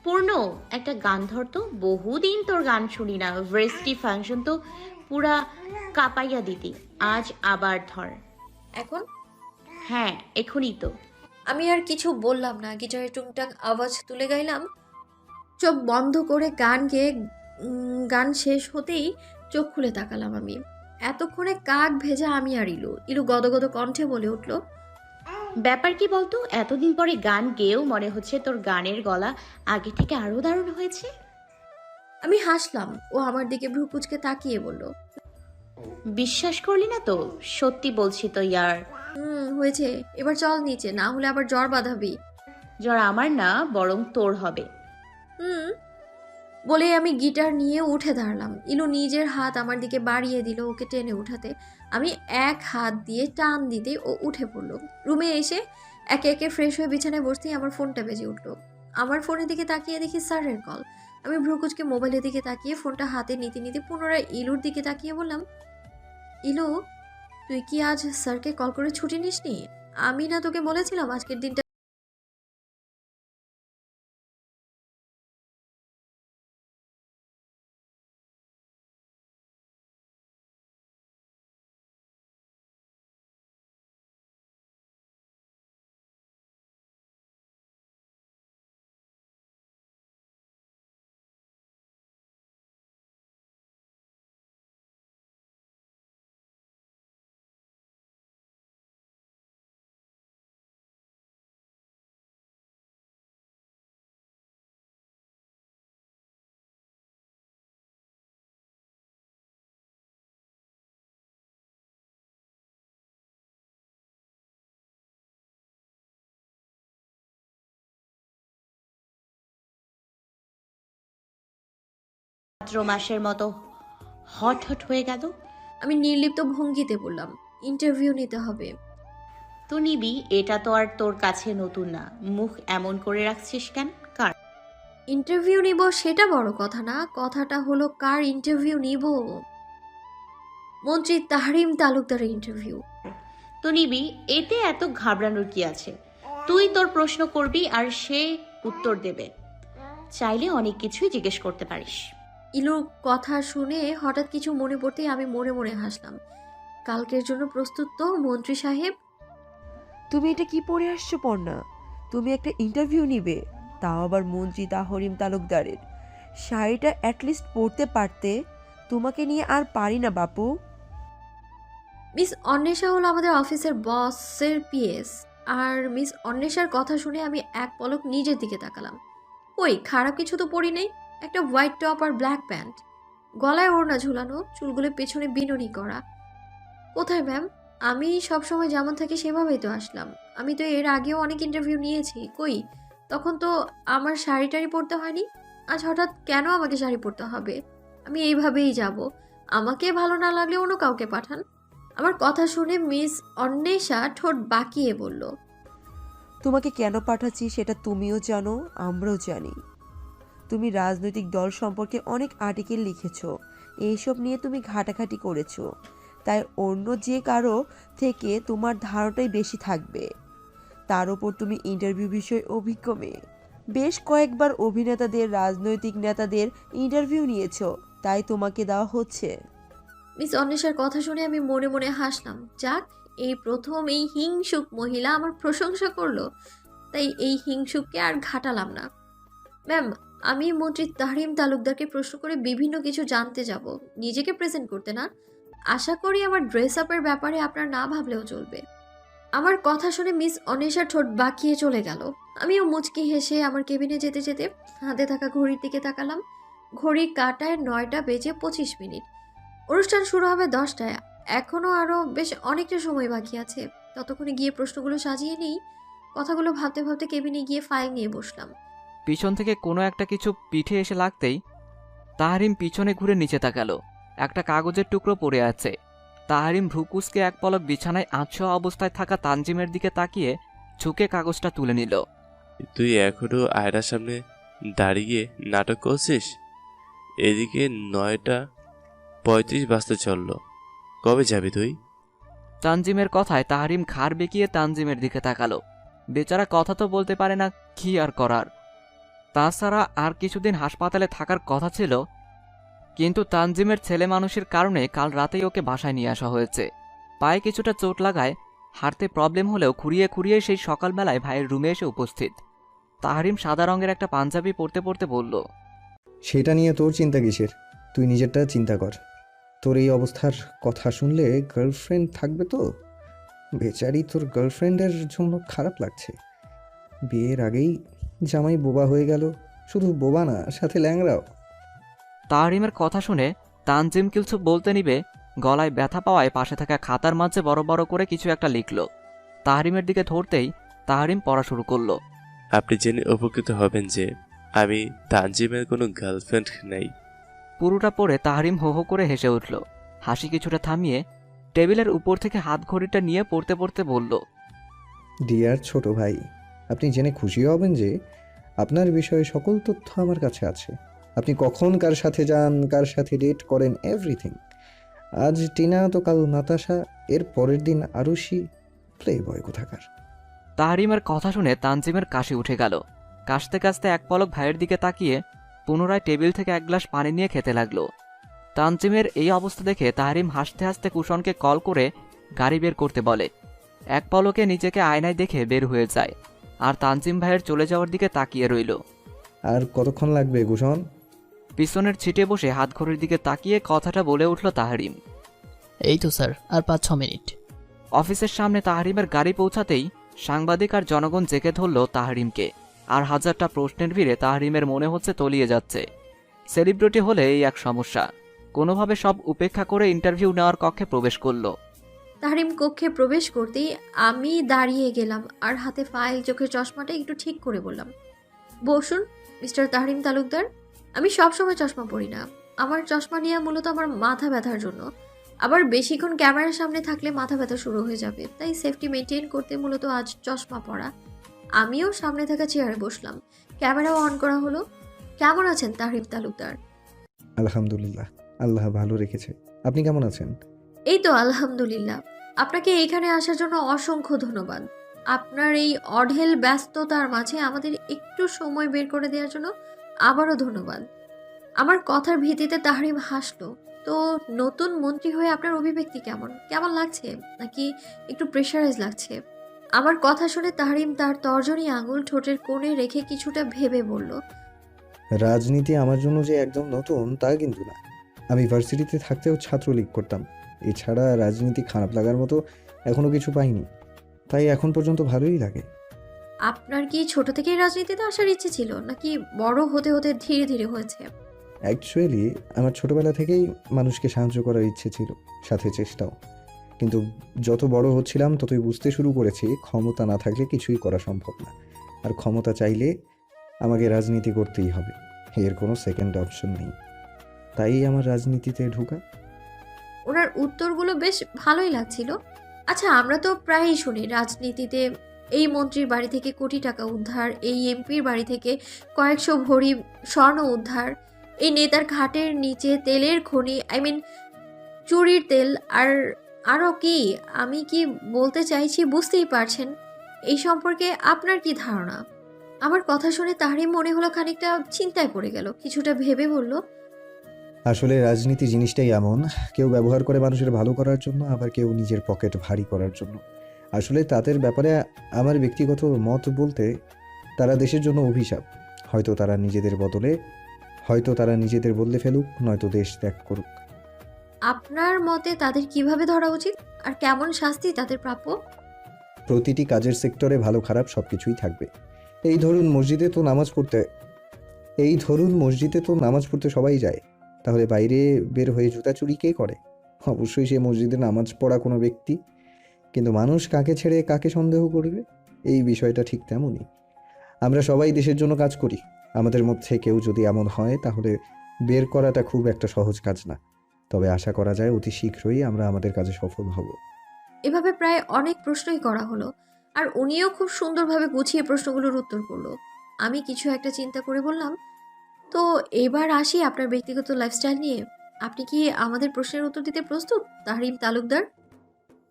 পূর্ণ, একটা গান ধরতো। বহুদিন তোর গান শুনি না। ভার্সিটি ফাংশন তো পুরা কাঁপাইয়া দিতি, আজ আবার ধর। এখন হ্যাঁ, এখনই তো। আমি আর কিছু বললাম না, গিটারে টুংটাং আওয়াজ তুলে গাইলাম। চোখ বন্ধ করে গান গেয়ে গান শেষ হতেই চোখ খুলে তাকালাম আমি। এতক্ষণে কাক ভেজা আমি আর ইলু। ইলু গদগদ কণ্ঠে বলে উঠল, ব্যাপার কি বলতো, এতদিন পরে গান গেয়েও মনে হচ্ছে তোর গানের গলা আগে থেকে আরো দারুণ হয়েছে। আমি হাসলাম। ও আমার দিকে ভ্রু কুঁচকে তাকিয়ে বলল, বিশ্বাস করলি না তো? সত্যি বলছি তো ইয়ার। হয়েছে, এবার চল নিচে, না হলে আবার জ্বর বাঁধাবি। জ্বর আমার না, বরং তোর হবে। হুম বলে আমি গিটার নিয়ে উঠে দাঁড়ালাম। ইলু নিজের হাত আমার দিকে বাড়িয়ে দিল ওকে টেনে উঠাতে। আমি এক হাত দিয়ে টান দিতে ও উঠে পড়লো। রুমে এসে একে একে ফ্রেশ হয়ে বিছানায় বসতেই আমার ফোনটা বেজে উঠলো। আমার ফোনের দিকে তাকিয়ে দেখি স্যারের কল। আমি ভ্রুকুচকে মোবাইলের দিকে তাকিয়ে ফোনটা হাতে নিতে নিতে পুনরায় ইলুর দিকে তাকিয়ে বললাম, ইলু, তুই কি আজ স্যারকে কল করে ছুটি নিসনি? আমি না তোকে বলেছিলাম আজকের দিনটা। ভাদ্র মাসের মতো হট হট হয়ে গেল। আমি নির্লিপ্ত ভঙ্গিতে বললাম, ইন্টারভিউ নিতে হবে। তো নিবি, এটা তো আর তোর কাছে নতুন না। মুখ এমন করে রাখছিস কেন? কার ইন্টারভিউ নিব সেটা বড় কথা না, কথাটা হলো কার ইন্টারভিউ নিব। মন্ত্রী তাহরিম তালুকদারের ইন্টারভিউ। তো নিবি, এতে এত ঘাবড়ানোর কি আছে? তুই তোর প্রশ্ন করবি আর সে উত্তর দেবে। চাইলে অনেক কিছুই জিজ্ঞেস করতে পারিস। ইলুর কথা শুনে হঠাৎ কিছু মনে পড়তেই আমি মনে মনে হাসলাম। কালকের জন্য প্রস্তুত তো মন্ত্রী সাহেব? তুমি এটা কি পড়ে আসছো পর্ণা? তুমি একটা ইন্টারভিউ নিবে, তাও আবার মন্ত্রী তাহরিম তালুকদারের। শাড়িটা অ্যাটলিস্ট পরতে পারতে। তোমাকে নিয়ে আর পারি না বাপু। মিস অন্বেষা হলো আমাদের অফিসের বসের পিএস। আর মিস অন্বেষার কথা শুনে আমি এক পলক নিজের দিকে তাকালাম। ওই খারাপ কিছু তো পরি নেই, একটা হোয়াইট টপ আর ব্ল্যাক প্যান্ট, গলায় ওড়না ঝুলানো, চুলগুলো পেছনে বিনুনি করা। কোথায় ম্যাম? আমি সবসময় যেমন থাকি সেভাবেই তো আসলাম। আমি তো এর আগেও অনেক ইন্টারভিউ নিয়েছি, কই তখন তো আমার শাড়ি টাড়ি পরতে হয়নি। আজ হঠাৎ কেন আমাকে শাড়ি পরতে হবে? আমি এইভাবেই যাব, আমাকে ভালো না লাগলে অন্য কাউকে পাঠান। আমার কথা শুনে মিস অন্বেষা ঠোঁট বাঁকিয়ে বলল, তোমাকে কেন পাঠাচ্ছি সেটা তুমিও জানো, আমরাও জানি। তুমি রাজনৈতিক দল সম্পর্কে অনেক আর্টিকেল লিখেছো, এইসব নিয়ে তুমি ঘাটাঘাটি করেছো, তাই অন্য যে কারো থেকে তোমার ধারণাটাই বেশি থাকবে। তার ওপর তুমি ইন্টারভিউ বিষয়ে অভিজ্ঞ মেয়ে, বেশ কয়েকবার অভিনেতাদের, রাজনৈতিক নেতাদের ইন্টারভিউ নিয়েছো, তাই তোমাকে দেওয়া হচ্ছে। মিস অন্বেষার কথা শুনে আমি মনে মনে হাসলাম। যাক, এই প্রথম এই হিংসুক মহিলা আমার প্রশংসা করলো, তাই এই হিংসুককে আর ঘাটালাম না। ম্যাম, আমি মন্ত্রী তাহরিম তালুকদারকে প্রশ্ন করে বিভিন্ন কিছু জানতে যাব, নিজেকে প্রেজেন্ট করতে না। আশা করি আমার ড্রেস আপের ব্যাপারে আপনার না ভাবলেও চলবে। আমার কথা শুনে মিস অন্বেষা ঠোঁট বাঁকিয়ে চলে গেল। আমিও মুচকি হেসে আমার কেবিনে যেতে যেতে হাতে থাকা ঘড়ির দিকে তাকালাম। ঘড়ির কাঁটায় 9:25। অনুষ্ঠান শুরু হবে 10টায়। এখনও আরও বেশ অনেকটা সময় বাকি আছে। ততক্ষণে গিয়ে প্রশ্নগুলো সাজিয়ে নিই। কথাগুলো ভাবতে ভাবতে কেবিনে গিয়ে ফাইল নিয়ে বসলাম। পিছন থেকে কোনো একটা কিছু পিঠে এসে লাগতেই তাহারিম পিছনে ঘুরে নিচে তাকালো। একটা কাগজের টুকরো পড়ে আছে। তাহারিম ভ্রুকুসকে এক পলক বিছানায় আছোয়া অবস্থায় থাকা তানজিমের দিকে তাকিয়ে ঝুঁকে কাগজটা তুলে নিল। তুই এখনো আয়নার সামনে দাঁড়িয়ে নাটক করছিস? এদিকে 9:35 বাজতে চললো, কবে যাবি তুই? তানজিমের কথায় তাহারিম ঘাড় বেঁকিয়ে তানজিমের দিকে তাকালো। বেচারা কথা তো বলতে পারে না, কি আর করার। তাছাড়া আর কিছুদিন হাসপাতালে থাকার কথা ছিল, কিন্তু তানজিমের ছেলে মানুষের কারণে কাল রাতেই ওকে বাসায় নিয়ে আসা হয়েছে। পায়ে কিছুটা চোট লাগায় হাঁটতে প্রবলেম হলেও খুঁড়িয়ে খুঁড়িয়ে সেই সকালবেলায় ভাইয়ের রুমে এসে উপস্থিত। তাহরিম সাদা রঙের একটা পাঞ্জাবি পরতে পরতে বলল, সেটা নিয়ে তোর চিন্তা কিসের? তুই নিজেরটা চিন্তা কর। তোর এই অবস্থার কথা শুনলে গার্লফ্রেন্ড থাকবে তো? বেচারি তোর গার্লফ্রেন্ডের জন্য খারাপ লাগছে। বিয়ের আগেই জামাই বোবা হয়ে গেল। শুধু বোবা না, সাথে ল্যাংড়াও। তাহরিমের কথা শুনে তানজিম কিছু বলতে নিবে, গলায় ব্যথা পাওয়ায় পাশে থাকা খাতার মাঝে বড় বড় করে কিছু একটা লিখল। তাহরিমের দিকে ধরতেই তাহরিম পড়া শুরু করলো। আপনি জেনে উপকৃত হবেন যে আমি তানজিমের কোনো গার্লফ্রেন্ড নেই। পুরোটা পড়ে তাহরিম হো হো করে হেসে উঠল। হাসি কিছুটা থামিয়ে টেবিলের উপর থেকে হাত ঘড়িটা নিয়ে পড়তে পড়তে বলল, ডিয়ার ছোট ভাই, আপনি জেনে খুশি হবেন যে আপনার বিষয়ে সকল তথ্য আমার কাছে আছে। আপনি কখন কার সাথে যান, কার সাথে ডেট করেন, এভরিথিং। আজ টিনা তো কাল নাতাশা, এর পরের দিন আরুষি। প্লে বয় কোথাকার। তাহরিমের কথা শুনে তানজিমের কাশি উঠে গেল। কাশতে কাশতে এক পলক ভাইয়ের দিকে তাকিয়ে পুনরায় টেবিল থেকে এক গ্লাস পানি নিয়ে খেতে লাগলো। তানজিমের এই অবস্থা দেখে তাহরিম হাসতে হাসতে কুশনকে কল করে গাড়ি বের করতে বলে। এক পলকে নিজেকে আয়নায় দেখে বের হয়ে যায়, আর তানজিম ভাইয়ের চলে যাওয়ার দিকে তাকিয়ে রইল। আর কতক্ষণ লাগবে কুশন? পিছনের ছিটে বসে হাতঘড়ির দিকে তাকিয়ে কথাটা বলে উঠল তাহরিম। এই তো স্যার, আর 5-6 মিনিট। অফিসের সামনে তাহরিমের গাড়ি পৌঁছাতেই সাংবাদিক আর জনগণ জেকে ধরল তাহরিমকে, আর হাজারটা প্রশ্নের ভিড়ে তাহরিমের মনে হচ্ছে তলিয়ে যাচ্ছে। সেলিব্রিটি হলে এই এক সমস্যা, কোনোভাবে সব উপেক্ষা করে ইন্টারভিউ নেওয়ার কক্ষে প্রবেশ করলো। তাহরিম কক্ষে প্রবেশ করতেই আমি দাঁড়িয়ে গেলাম আর হাতে ফাইল, চোখের চশমাটা একটু ঠিক করে বললাম, বসুন মিস্টার তাহরিম তালুকদার। আমি সবসময় চশমা পরি না। আমার চশমা নিয়ে মূলত আমার মাথা ব্যথার জন্য। আবার বেশিক্ষণ ক্যামেরার সামনে থাকলে মাথা ব্যথা শুরু হয়ে যাবে, তাই সেফটি মেনটেন করতে মূলত আজ চশমা পরা। আমিও সামনে থাকা চেয়ারে বসলাম, ক্যামেরাও অন করা হলো। কেমন আছেন তাহরিম তালুকদার? আলহামদুলিল্লাহ, আল্লাহ ভালো রেখেছে। আপনি কেমন আছেন? এই তো আলহামদুলিল্লাহ। আপনাকে এখানে আসার জন্য অসংখ্য ধন্যবাদ। আপনার এই অঢেল ব্যস্ততার মাঝে আমাদের একটু সময় বের করে দেওয়ার জন্য আবারও ধন্যবাদ। আমার কথার ভিত্তিতে তাহরিম হাসলো। তো নতুন মন্ত্রী হয়ে আপনার অভিব্যক্তি কেমন কেমন লাগছে, নাকি একটু প্রেশারাইজ লাগছে? আমার কথা শুনে তাহরিম তার তর্জনী আঙুল ঠোঁটের কোণে রেখে কিছুটা ভেবে বলল, রাজনীতি আমার জন্য যে একদম নতুন তা কিন্তু না। আমি ভার্সিটিতে থাকতেও ছাত্রলীগ করতাম। এছাড়া রাজনীতি খারাপ লাগার মতো এখনো কিছু পাইনি, তাই এখন পর্যন্ত ভালোই লাগে। আপনার কি ছোট থেকেই রাজনীতিতে আসার ইচ্ছে ছিল, নাকি বড় হতে হতে ধীরে ধীরে হয়েছে? অ্যাকচুয়ালি আমার ছোটবেলা থেকেই মানুষকে সাহায্য করার ইচ্ছে ছিল, সাথে চেষ্টাও। কিন্তু যত বড় হচ্ছিলাম ততই বুঝতে শুরু করেছি ক্ষমতা না থাকলে কিছুই করা সম্ভব না। আর ক্ষমতা চাইলে আমাকে রাজনীতি করতেই হবে, এর কোনো সেকেন্ড অপশন নেই। তাই আমার রাজনীতিতে ঢোকা। ওনার উত্তরগুলো বেশ ভালোই লাগছিল। আচ্ছা, আমরা তো প্রায়ই শুনি রাজনীতিতে এই মন্ত্রীর বাড়ি থেকে কোটি টাকা উদ্ধার, এই এমপির বাড়ি থেকে কয়েকশো ভরি স্বর্ণ উদ্ধার, এই নেতার ঘাটের নিচে তেলের খনি, চুরির তেল, আর আরও কি আমি কি বলতে চাইছি বুঝতেই পারছেন। এই সম্পর্কে আপনার কি ধারণা? আমার কথা শুনে তাহরিম মনে হলো খানিকটা চিন্তায় পড়ে গেল। কিছুটা ভেবে বলল, আসলে রাজনীতি জিনিসটাই এমন, কেউ ব্যবহার করে মানুষের ভালো করার জন্য, আবার কেউ নিজের পকেট ভারী করার জন্য। আসলে তাদের ব্যাপারে আমার ব্যক্তিগত মত বলতে, তারা দেশের জন্য অভিশাপ। হয়তো তারা নিজেদের বদলে ফেলুক, নয়তো দেশ ত্যাগ করুক। আপনার মতে তাদের কিভাবে ধরা উচিত, আর কেমন শাস্তি তাদের প্রাপ্য? প্রতিটি কাজের সেক্টরে ভালো খারাপ সব কিছুই থাকবে। এই ধরুন মসজিদে তো নামাজ পড়তে সবাই যায়, তাহলে বাইরে বের হয়ে জুতা চুরি কে করে? অবশ্যই সে মসজিদে নামাজ পড়া কোনো ব্যক্তি। কিন্তু মানুষ কাকে ছেড়ে কাকে সন্দেহ করবে, এই বিষয়টা ঠিক তেমনই। আমরা সবাই দেশের জন্য কাজ করি। আমাদের মধ্যে কেউ যদি এমন হয়, তাহলে বের করাটা খুব একটা সহজ কাজ না। তবে আশা করা যায় অতি শীঘ্রই আমরা আমাদের কাজে সফল হব। এভাবে প্রায় অনেক প্রশ্নই করা হলো, আর উনিও খুব সুন্দরভাবে গুছিয়ে প্রশ্নগুলোর উত্তর করলো। আমি কিছু একটা চিন্তা করে বললাম, তো এবার আসি আপনার ব্যক্তিগত লাইফস্টাইল নিয়ে। আপনি কি আমাদের প্রশ্নের উত্তর দিতে প্রস্তুত তাহরিম তালুকদার?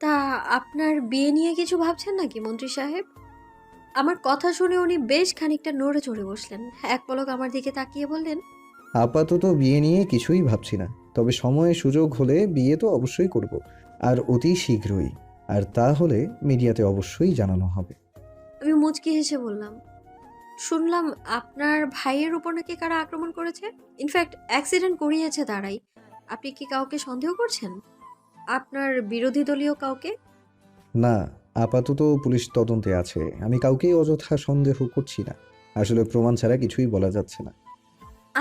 তা আপনার বিয়ে নিয়ে কিছু ভাবছেন নাকি মন্ত্রী সাহেব? আমার কথা শুনে উনি বেশ খানিকটা নড়ে চড়ে বসলেন। এক পলক আমার দিকে তাকিয়ে বললেন, আপাতত বিয়ে নিয়ে কিছুই ভাবছি না, তবে সময় সুযোগ হলে বিয়ে তো অবশ্যই করব, আর অতি শীঘ্রই। আর তা হলে মিডিয়াতে অবশ্যই জানানো হবে। আমি মুচকি হেসে বললাম, শুনলাম আপনার ভাইয়ের উপর নাকি কারা আক্রমণ করেছে, ইনফ্যাক্ট অ্যাক্সিডেন্ট করিয়েছে তারাই। আপনি কি কাউকে সন্দেহ করছেন, আপনার বিরোধী দলীয় কাউকে? না, আপাতত পুলিশ তদন্তে আছে, আমি কাউকেই অযথা সন্দেহ করছি না। আসলে প্রমাণ ছাড়া কিছুই বলা যাচ্ছে না।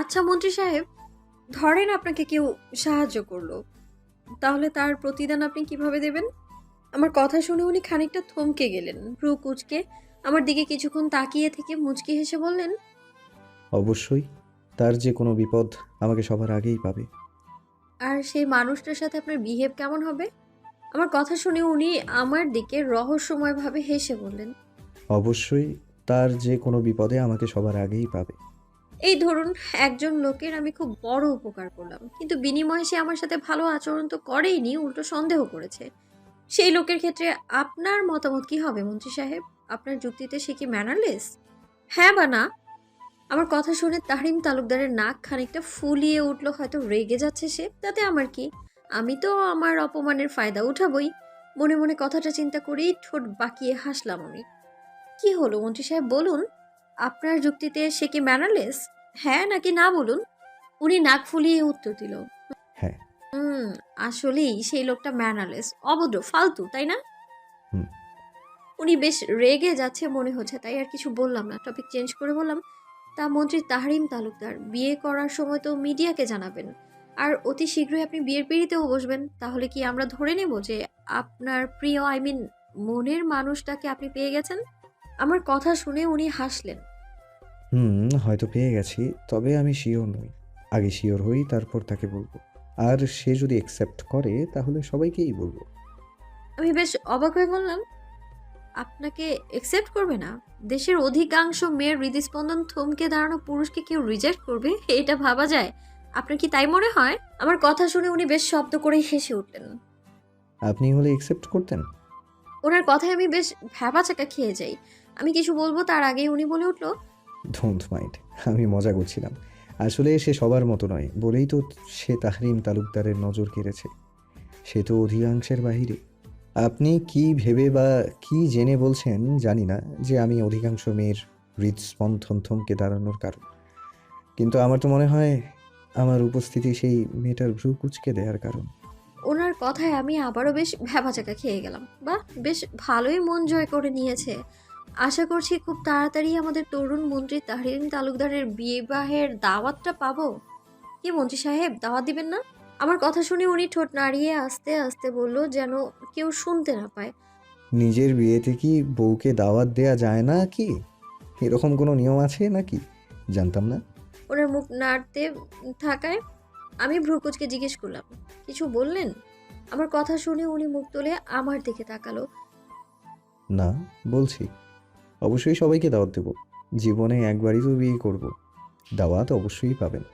আচ্ছা মন্ত্রী সাহেব, ধরেন আপনাকে কেউ সাহায্য করলো, তাহলে তার প্রতিদান আপনি কিভাবে দেবেন? আমার কথা শুনে উনি খানিকটা থমকে গেলেন, ভ্রু কুঁচকে আমার দিকে কিছুক্ষণ তাকিয়ে থেকে মুচকি হেসে বললেন, অবশ্যই, তার যে কোনো বিপদ আমাকে সবার আগেই পাবে। আর সেই মানুষটার সাথে আপনার বিহেভ কেমন হবে? আমার কথা শুনে উনি আমার দিকে রহস্যময়ভাবে হেসে বললেন, অবশ্যই, তার যে কোনো বিপদে আমাকে সবার আগেই পাবে। এই ধরুন একজন লোকের আমি খুব বড় উপকার করলাম, কিন্তু বিনিময়ে সে আমার সাথে ভালো আচরণ তো করেইনি, উল্টো সন্দেহ করেছে। সেই লোকের ক্ষেত্রে আপনার মতামত কি হবে মন্ত্রী সাহেব? আপনার যুক্তিতে সে কি ম্যানারলেস, হ্যাঁ বা না? আমার কথা শুনে তাহরিম তালুকদারের নাক খানিকটা ফুলিয়ে উঠলো, হয়তো রেগে যাচ্ছে সে, তাতে আমার কি, আমি তো আমার অপমানের ফায়দা উঠাবই। মনে মনে কথাটা চিন্তা করেই ঠোঁট বাঁকিয়ে হাসলাম আমি। কি হলো মন্ত্রী সাহেব, বলুন, আপনার যুক্তিতে সে কি ম্যানারলেস, হ্যাঁ নাকি না বলুন? উনি নাক ফুলিয়ে উত্তর দিল, হ্যাঁ। হুম, আসলেই সেই লোকটা ম্যানারলেস, অভদ্র, ফালতু, তাই না? হুম। উনি বেশ রেগে যাচ্ছে মনে হচ্ছে, তাই আর কিছু বললাম না, টপিক চেঞ্জ করে বললাম, তা মন্ত্রী তাহরিম তালুকদার, বিয়ে করার সময় তো মিডিয়াকে জানাবেন, আর অতি শীঘ্রই আপনি বিয়ের পিঁড়িতেও বসবেন, তাহলে কি আমরা ধরে নেব যে আপনার প্রিয়, আই মিন মনের মানুষটাকে আপনি পেয়ে গেছেন? আমার কথা শুনে উনি হাসলেন। হয়তো পেয়ে গেছি, তবে আমি শিওর নই। আগে শিওর হই, তারপর তাকে বলবো। আর সে যদি অ্যাকসেপ্ট করে তাহলে সবাইকেই বলবো। আমি বেশ অবাক হয়ে বললাম, আপনাকে একসেপ্ট করবে না? দেশের অধিকাংশ মেয়ের হৃদস্পন্দন থমকে দাঁড়ানো পুরুষকে কেউ রিজেক্ট করবে, এটা ভাবা যায়? আপনার কি তাই মনে হয়? আমার কথা শুনে উনি বেশ শব্দ করে হেসে উঠলেন। আপনি হলে অ্যাকসেপ্ট করতেন? ওনার কথায় আমি বেশ ভ্যাবাচাকা খেয়ে যাই। আমি কিছু বলবো তার আগেই উনি বলে উঠল, ডোন্ট মাইন্ড, আমি মজা করছিলাম। আসলে সে সবার মতো নয় বলেই তো সে তাহরিম তালুকদারের নজর কেড়েছে। সে তো অধিকাংশের বাহিরে। আপনি কি ভেবে বা কি জেনে বলছেন জানি না যে আমি অধিকাংশ মেয়ের হৃদস্পন্দন থমকে দাঁড়ানোর কারণ, কিন্তু আমার তো মনে হয় আমার উপস্থিতি সেই মেয়েটার ভ্রু কুঁচকে দেওয়ার কারণ। ওনার কথায় আমি আবারও বেশ ভ্যাবাচাকা খেয়ে গেলাম। বাহ, বেশ ভালোই মন জয় করে নিয়েছে। আশা করছি খুব তাড়াতাড়ি আমাদের তরুণ মন্ত্রী তাহরিম তালুকদারের বিবাহের দাওয়াতটা পাবো। কি মন্ত্রী সাহেব, দাওয়াত দিবেন না? আমার কথা শুনে উনি ঠোঁট নাড়িয়ে আস্তে আস্তে বলল, যেন কেউ শুনতে না পায়, নিজের বিয়েতে কি বউকে দাওয়াত দেয়া যায় না কি? এরকম কোনো নিয়ম আছে নাকি? জানতাম না। ওনার মুখ নাড়তে থাকায় আমি ভ্রুকুচকে জিজ্ঞেস করলাম, কিছু বললেন? আমার কথা শুনে উনি মুখ তুলে আমার দিকে তাকালো। না, বলছি অবশ্যই সবাইকে দাওয়াত দেব। জীবনে একবারই তো বিয়ে করব, দাওয়াত অবশ্যই পাবেন।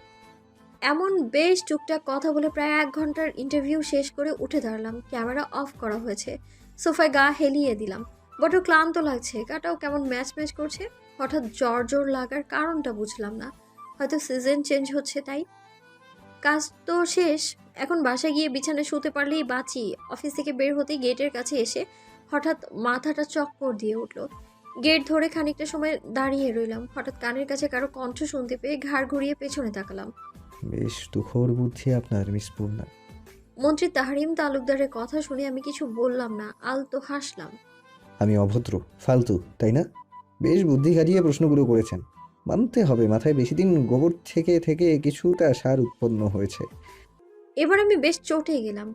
এমন বেশ টুকটাক কথা বলে প্রায় 1 ঘন্টার ইন্টারভিউ শেষ করে উঠে দাঁড়ালাম। ক্যামেরা অফ করা হয়েছে, সোফায় গা হেলিয়ে দিলাম। বড় ক্লান্ত লাগছে, গাটাও কেমন ম্যাচ ম্যাচ করছে। হঠাৎ জ্বর জ্বর লাগার কারণটা বুঝলাম না, হয়তো সিজন চেঞ্জ হচ্ছে তাই। কাজ তো শেষ, এখন বাসায় গিয়ে বিছানায় শুতে পারলেই বাঁচি। অফিস থেকে বের হতেই গেটের কাছে এসে হঠাৎ মাথাটা চক্কর দিয়ে উঠল। গেট ধরে খানিকটা সময় দাঁড়িয়ে রইলাম, হঠাৎ কানের কাছে কারো কণ্ঠ শুনতে পেয়ে ঘাড় ঘুরিয়ে পেছনে তাকালাম। বেশ তুখোড় বুদ্ধি আপনার, মিস পূর্ণা। মন্ত্রী তাহরিম তালুকদারের কথা শুনে আমি কিছু বললাম না, আলতো হাসলাম। আমি অভদ্র, ফালতু, তাই না? বেশ বুদ্ধি খাটিয়ে প্রশ্নগুলো করেছেন। মানতে হবে, মাথায় বেশি দিন গোবর থেকে থেকে কিছুটা সার উৎপন্ন হয়েছে। এবার আমি বেশ চটে গেলাম।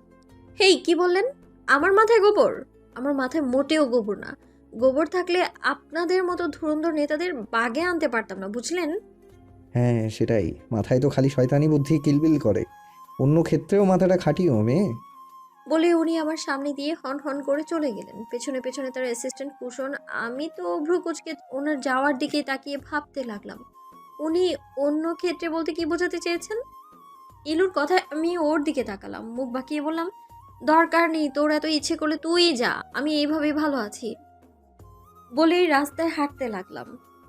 হেই, কি বললেন? আমার মাথায় গোবর? আমার মাথায় মোটেও গোবর না। গোবর থাকলে আপনাদের মতো ধুরন্ধর নেতাদের বাগে আনতে পারতাম না, বুঝলেন? হ্যাঁ, সেটাই, মাথায় তো খালি শয়তানি বুদ্ধি কিলবিল করে। অন্য ক্ষেত্রেও মাথাটা খাটিও মেয়ে। বলে উনি আমার সামনে দিয়ে হন হন করে চলে গেলেন, পেছনে পেছনে তার অ্যাসিস্ট্যান্ট কুশন। আমি তো ভ্রুকুচকে ওনার যাওয়ার দিকে তাকিয়ে ভাবতে লাগলাম, উনি অন্য ক্ষেত্রে বলতে কি বোঝাতে চেয়েছেন। ইলুর কথায় আমি ওর দিকে তাকালাম, মুখ বাঁকিয়ে বললাম, দরকার নেই তোর এত ইচ্ছে করলে তুই যা, আমি এইভাবেই ভালো আছি। বলেই রাস্তায় হাঁটতে লাগলাম।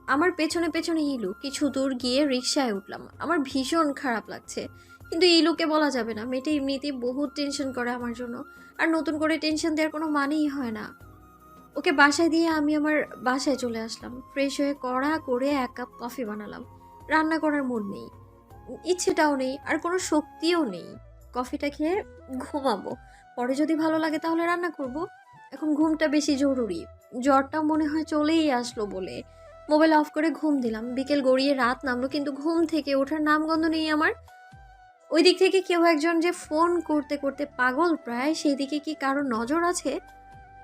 আমার পেছনে পেছনে ইলু। কিছু দূর গিয়ে রিকশায় উঠলাম। আমার ভীষণ খারাপ লাগছে, কিন্তু ইলুকে বলা যাবে না। মেয়েটা এমনিতেই বহুত টেনশন করে আমার জন্য, আর নতুন করে টেনশন দেওয়ার কোনো মানেই হয় না। ওকে বাসায় দিয়ে আমি আমার বাসায় চলে আসলাম। ফ্রেশ হয়ে কড়া করে 1 কাপ কফি বানালাম। রান্না করার মুড নেই, ইচ্ছেটাও নেই, আর কোনো শক্তিও নেই। কফিটা খেয়ে ঘুমাবো, পরে যদি ভালো লাগে তাহলে রান্না করব। এখন ঘুমটা বেশি জরুরি। জ্বরটা মনে হয় চলেই আসলো বলে মোবাইল অফ করে ঘুম দিলাম। বিকেল গড়িয়ে রাত নামলো, কিন্তু ঘুম থেকে ওঠার নামগন্ধ নেই আমার। ওই দিক থেকে কেউ একজন যে ফোন করতে করতে পাগল প্রায়, সেই দিকে কি কারোর নজর আছে?